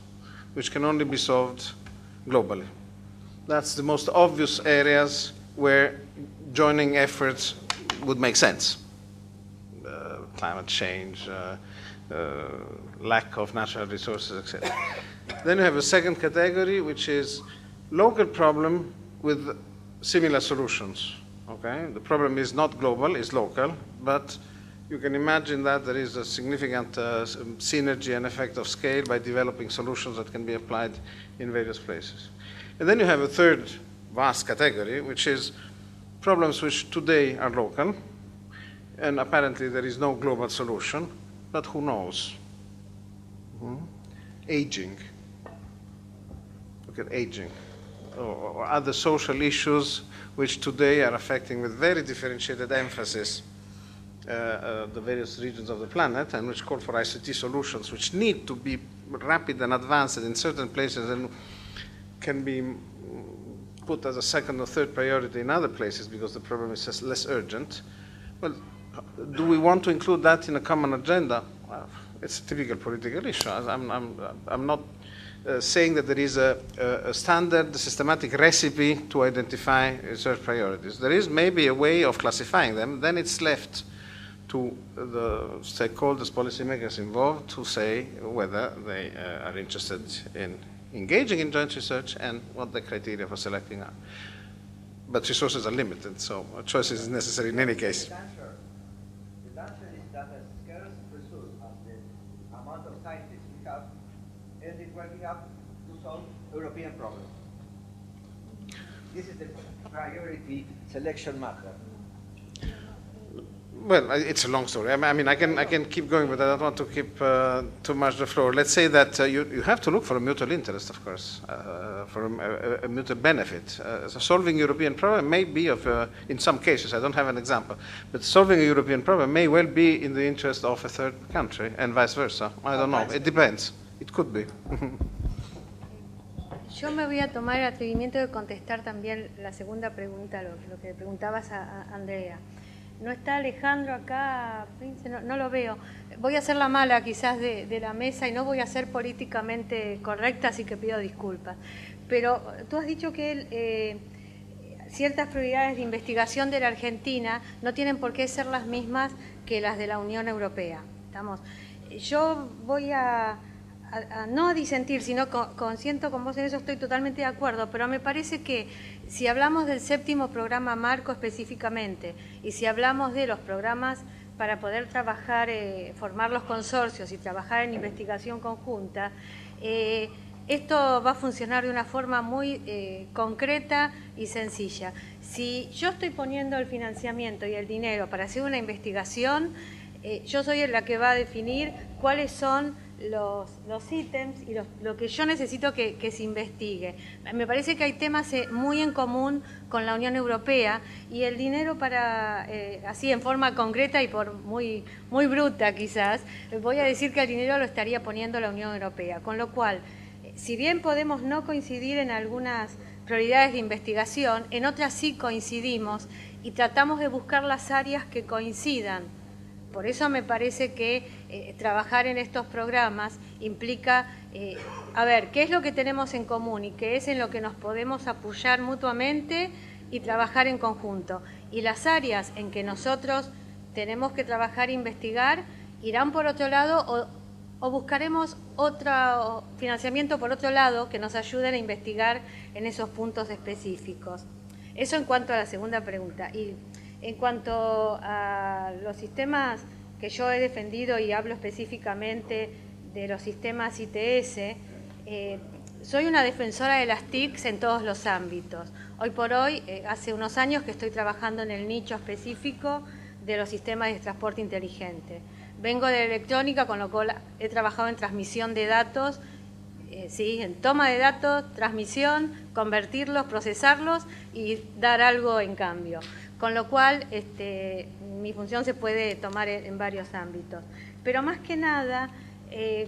which can only be solved globally. That's the most obvious areas where joining efforts would make sense. Climate change, lack of natural resources, etc. Then you have a second category, which is local problem with similar solutions. Okay, the problem is not global, it's local, but you can imagine that there is a significant synergy and effect of scale by developing solutions that can be applied in various places. And then you have a third vast category, which is problems which today are local, and apparently there is no global solution, but who knows? Aging. Look at aging. Or other social issues which today are affecting with very differentiated emphasis the various regions of the planet, and which call for ICT solutions which need to be rapid and advanced in certain places and can be put as a second or third priority in other places because the problem is just less urgent. Well, do we want to include that in a common agenda? Well, it's a typical political issue. I'm not saying that there is a standard systematic recipe to identify research priorities. There is maybe a way of classifying them. Then it's left to the stakeholders, policymakers involved to say whether they are interested in engaging in joint research and what the criteria for selecting are. But resources are limited, so a choice is necessary in any case. The answer is that a scarce resource of the amount of scientists we have ended working up to solve European problems. This is the priority selection matter. Well, it's a long story. I mean, I can keep going, but I don't want to keep too much the floor. Let's say that you have to look for a mutual interest, of course, for a mutual benefit. So solving European problem may be of, in some cases, I don't have an example, but solving a European problem may well be in the interest of a third country and vice versa. I don't know. It depends. It could be. Yo me voy a tomar el atrevimiento de contestar también la segunda pregunta, lo que preguntabas a Andrea. No está Alejandro acá, Prince, no lo veo. Voy a hacer la mala quizás de la mesa y no voy a ser políticamente correcta, así que pido disculpas. Pero tú has dicho que ciertas prioridades de investigación de la Argentina no tienen por qué ser las mismas que las de la Unión Europea. Yo voy no a disentir, sino siento con vos en eso, estoy totalmente de acuerdo, pero me parece que si hablamos del 7º programa marco específicamente y si hablamos de los programas para poder trabajar, formar los consorcios y trabajar en investigación conjunta, esto va a funcionar de una forma muy concreta y sencilla. Si yo estoy poniendo el financiamiento y el dinero para hacer una investigación, yo soy la que va a definir cuáles son los ítems y lo que yo necesito que se investigue. Me parece que hay temas muy en común con la Unión Europea y el dinero para, así en forma concreta y por muy bruta quizás, voy a decir que el dinero lo estaría poniendo la Unión Europea, con lo cual, si bien podemos no coincidir en algunas prioridades de investigación, en otras sí coincidimos y tratamos de buscar las áreas que coincidan. Por eso me parece que trabajar en estos programas implica, a ver, qué es lo que tenemos en común y qué es en lo que nos podemos apoyar mutuamente y trabajar en conjunto. Y las áreas en que nosotros tenemos que trabajar e investigar irán por otro lado o buscaremos otro financiamiento por otro lado que nos ayuden a investigar en esos puntos específicos. Eso en cuanto a la segunda pregunta. Y en cuanto a los sistemas que yo he defendido y hablo específicamente de los sistemas ITS, soy una defensora de las TICs en todos los ámbitos. Hoy por hoy, hace unos años que estoy trabajando en el nicho específico de los sistemas de transporte inteligente. Vengo de electrónica, con lo cual he trabajado en transmisión de datos, ¿sí? En toma de datos, transmisión, convertirlos, procesarlos y dar algo en cambio. Con lo cual, mi función se puede tomar en varios ámbitos. Pero más que nada,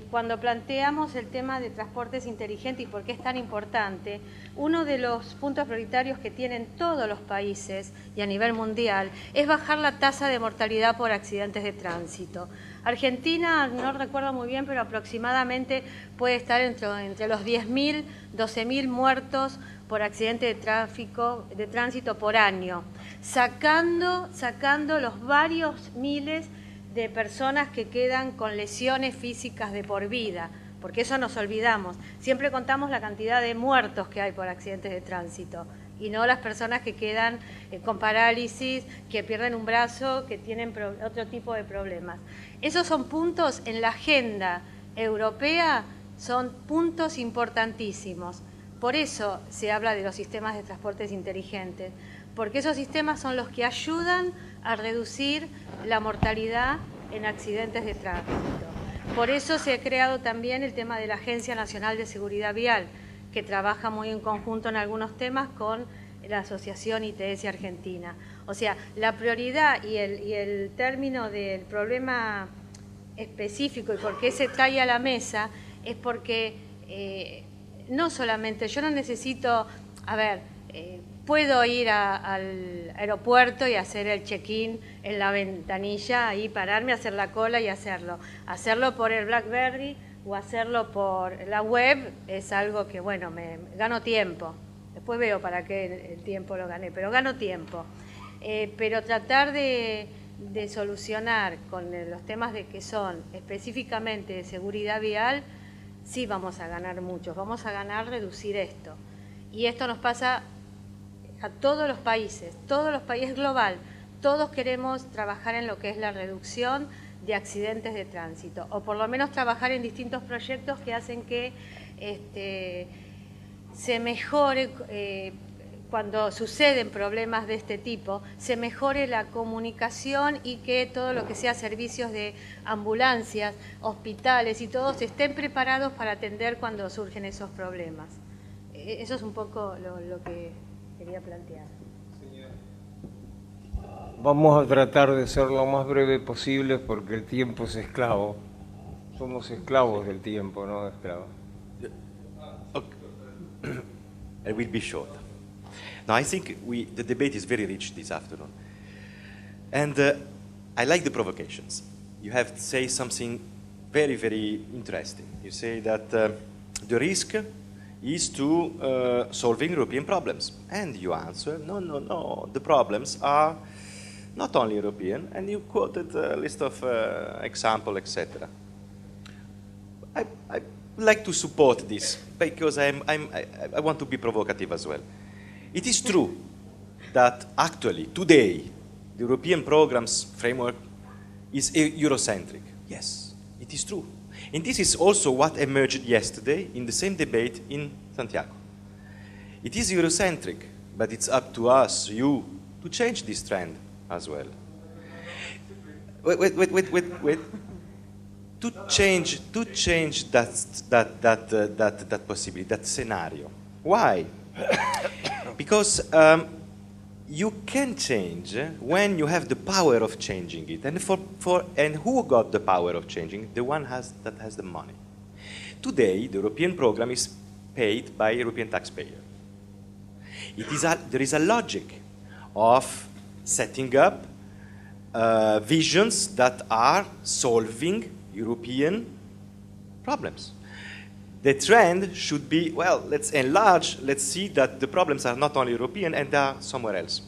cuando planteamos el tema de transportes inteligentes y por qué es tan importante, uno de los puntos prioritarios que tienen todos los países y a nivel mundial es bajar la tasa de mortalidad por accidentes de tránsito. Argentina, no recuerdo muy bien, pero aproximadamente puede estar entre los 10.000, 12.000 muertos por accidente de tránsito por año, sacando los varios miles de personas que quedan con lesiones físicas de por vida, porque eso nos olvidamos. Siempre contamos la cantidad de muertos que hay por accidentes de tránsito y no las personas que quedan con parálisis, que pierden un brazo, que tienen otro tipo de problemas. Esos son puntos en la agenda europea, son puntos importantísimos. Por eso se habla de los sistemas de transportes inteligentes, porque esos sistemas son los que ayudan a reducir la mortalidad en accidentes de tránsito. Por eso se ha creado también el tema de la Agencia Nacional de Seguridad Vial, que trabaja muy en conjunto en algunos temas con la Asociación ITS Argentina. O sea, la prioridad y el término del problema específico y por qué se trae a la mesa es porque no solamente, yo no necesito, puedo ir al aeropuerto y hacer el check-in en la ventanilla, ahí pararme, hacer la cola y hacerlo. Hacerlo por el BlackBerry o hacerlo por la web es algo que, bueno, me gano tiempo. Después veo para qué el tiempo lo gané, pero gano tiempo. Pero tratar de solucionar con los temas de que son específicamente de seguridad vial, sí vamos a ganar mucho, vamos a ganar reducir esto. Y esto nos pasa a todos los países global. Todos queremos trabajar en lo que es la reducción de accidentes de tránsito, o por lo menos trabajar en distintos proyectos que hacen que se mejore, cuando suceden problemas de este tipo, se mejore la comunicación y que todo lo que sea servicios de ambulancias, hospitales y todos estén preparados para atender cuando surgen esos problemas. Eso es un poco lo que quería plantear. Vamos a tratar de ser lo más breve posible porque el tiempo es esclavo. Somos esclavos del tiempo, no esclavos. Okay. I will be short. Now, I think the debate is very rich this afternoon. And I like the provocations. You have to say something very, very interesting. You say that the risk is to solving European problems. And you answer, no, the problems are not only European, and you quoted a list of examples, etc. I like to support this because I want to be provocative as well. It is true that actually today the European programs framework is Eurocentric. Yes, it is true. And this is also what emerged yesterday in the same debate in Santiago. It is Eurocentric, but it's up to us, you, to change this trend as well. Wait. To change that possibility, that scenario. Why? Because you can change when you have the power of changing it. And who got the power of changing it? The one that has the money. Today, the European program is paid by European taxpayer. There is a logic of setting up visions that are solving European problems. The trend should be, well, let's enlarge, let's see that the problems are not only European and they are somewhere else.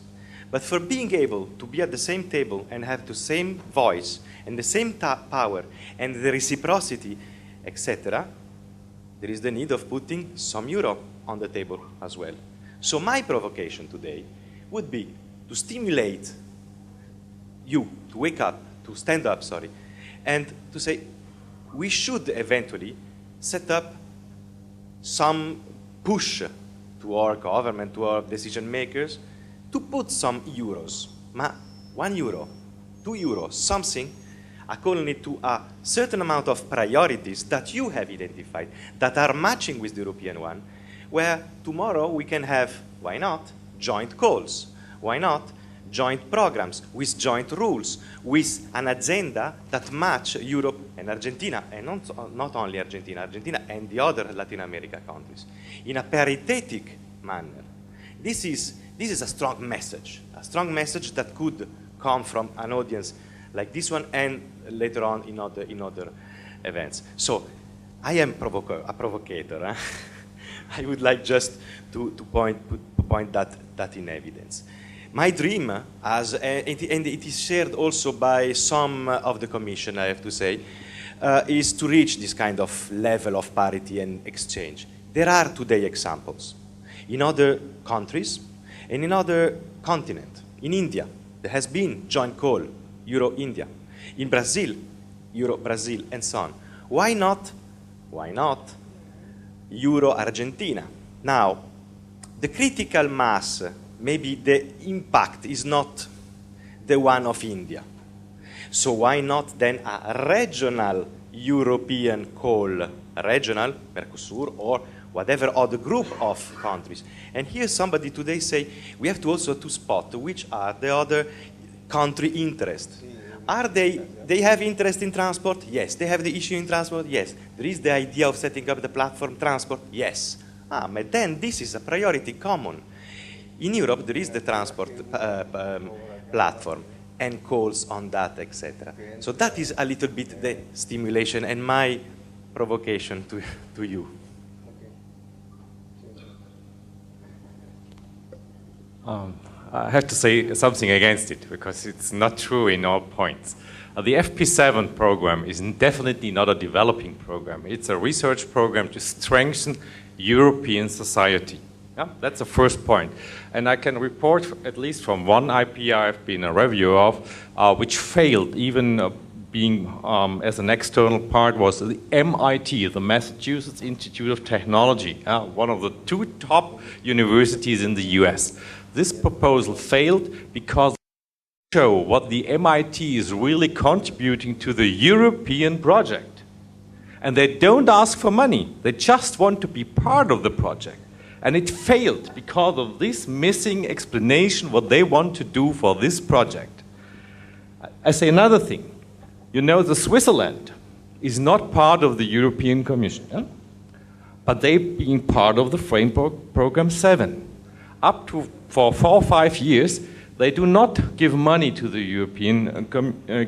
But for being able to be at the same table and have the same voice and the same power and the reciprocity, etc., there is the need of putting some Europe on the table as well. So my provocation today would be to stimulate you to wake up, to stand up, sorry, and to say we should eventually set up some push to our government, to our decision makers, to put some euros, 1 euro, 2 euros, something, according to a certain amount of priorities that you have identified that are matching with the European one, where tomorrow we can have, why not, joint calls, why not, joint programs with joint rules, with an agenda that match Europe and Argentina, and not only Argentina, Argentina and the other Latin America countries, in a paritatic manner. This is a strong message that could come from an audience like this one and later on in other events. So I am a provocator. Eh? I would like just to point that in evidence. My dream, and it is shared also by some of the Commission, I have to say, is to reach this kind of level of parity and exchange. There are today examples in other countries and in other continents. In India, there has been joint call, Euro-India. In Brazil, Euro-Brazil, and so on. Why not Euro-Argentina? Now, the critical mass, maybe the impact is not the one of India. So why not then a regional European call, regional, Mercosur, or whatever other group of countries. And here somebody today say, we have to also to spot which are the other country interests. Are they have interest in transport? Yes. They have the issue in transport? Yes. There is the idea of setting up the platform transport? Yes. But then this is a priority common. In Europe, there is the transport platform and calls on that, etc. So that is a little bit the stimulation and my provocation to you. I have to say something against it because it's not true in all points. The FP7 program is definitely not a developing program. It's a research program to strengthen European society. Yeah, that's the first point. And I can report, at least from one IPR I've been a review of, which failed, even being as an external part, was the MIT, the Massachusetts Institute of Technology, one of the 2 top universities in the US. This proposal failed because they show what the MIT is really contributing to the European project. And they don't ask for money. They just want to be part of the project. And it failed because of this missing explanation what they want to do for this project. I say another thing. You know, the Switzerland is not part of the European Commission, but they being part of the Framework Program 7. Up to for 4 or 5 years, they do not give money to the European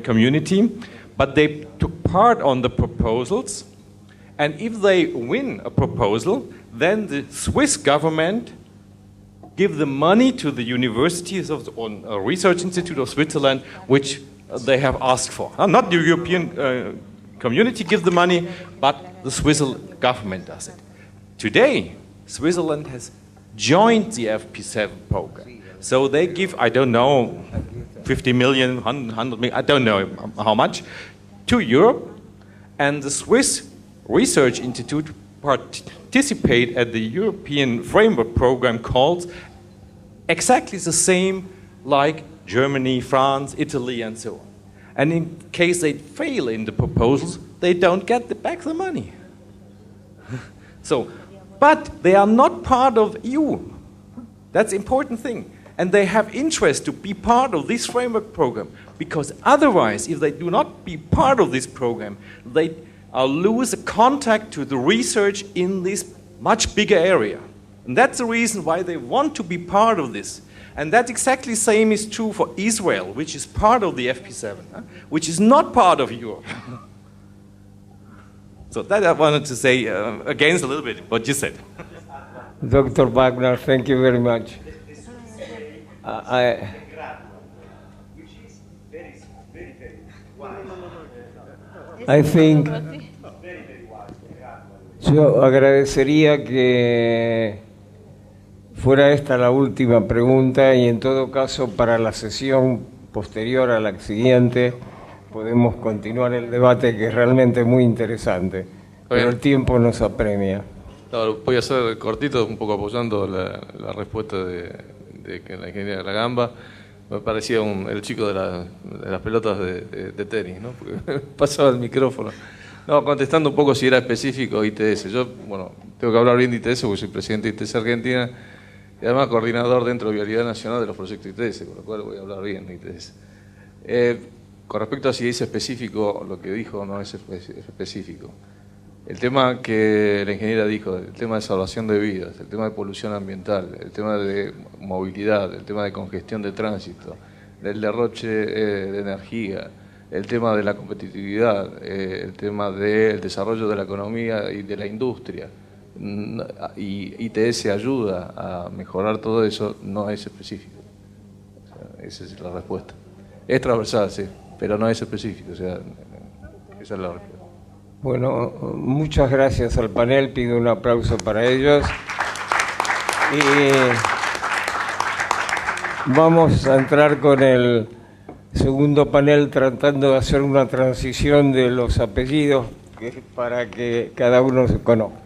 community, but they took part on the proposals. And if they win a proposal, then the Swiss government give the money to the universities of the Research Institute of Switzerland, which they have asked for. Not the European community gives the money, but the Swiss government does it. Today, Switzerland has joined the FP7 program. So they give, I don't know, 50 million, 100 million, I don't know how much, to Europe. And the Swiss Research Institute participate at the European Framework Program called exactly the same like Germany, France, Italy, and so on. And in case they fail in the proposals, they don't get back the money. So, but they are not part of EU. That's the important thing. And they have interest to be part of this framework program, because otherwise, if they do not be part of this program, they lose a contact to the research in this much bigger area. And that's the reason why they want to be part of this. And that exactly same is true for Israel, which is part of the FP7, which is not part of Europe. So that I wanted to say against a little bit what you said. Dr. Wagner, thank you very much. I think yo agradecería que fuera esta la última pregunta y en todo caso para la sesión posterior a la siguiente podemos continuar el debate que es realmente muy interesante, pero el tiempo nos apremia. No, voy a hacer cortito, un poco apoyando la respuesta de que la ingeniería de la Gamba. Me parecía el chico de las pelotas de tenis, ¿no? Porque pasaba el micrófono. No, contestando un poco si era específico ITS. Yo, bueno, tengo que hablar bien de ITS porque soy presidente de ITS Argentina y además coordinador dentro de Vialidad Nacional de los proyectos ITS, con lo cual voy a hablar bien de ITS. Con respecto a si es específico, lo que dijo no es específico. El tema que la ingeniera dijo, el tema de salvación de vidas, el tema de polución ambiental, el tema de movilidad, el tema de congestión de tránsito, el derroche de energía, el tema de la competitividad, el tema del desarrollo de la economía y de la industria, y ITS ayuda a mejorar todo eso, no es específico. O sea, esa es la respuesta. Es transversal, sí, pero no es específico. O sea, esa es la respuesta. Bueno, muchas gracias al panel, pido un aplauso para ellos. Y vamos a entrar con el segundo panel tratando de hacer una transición de los apellidos para que cada uno se conozca.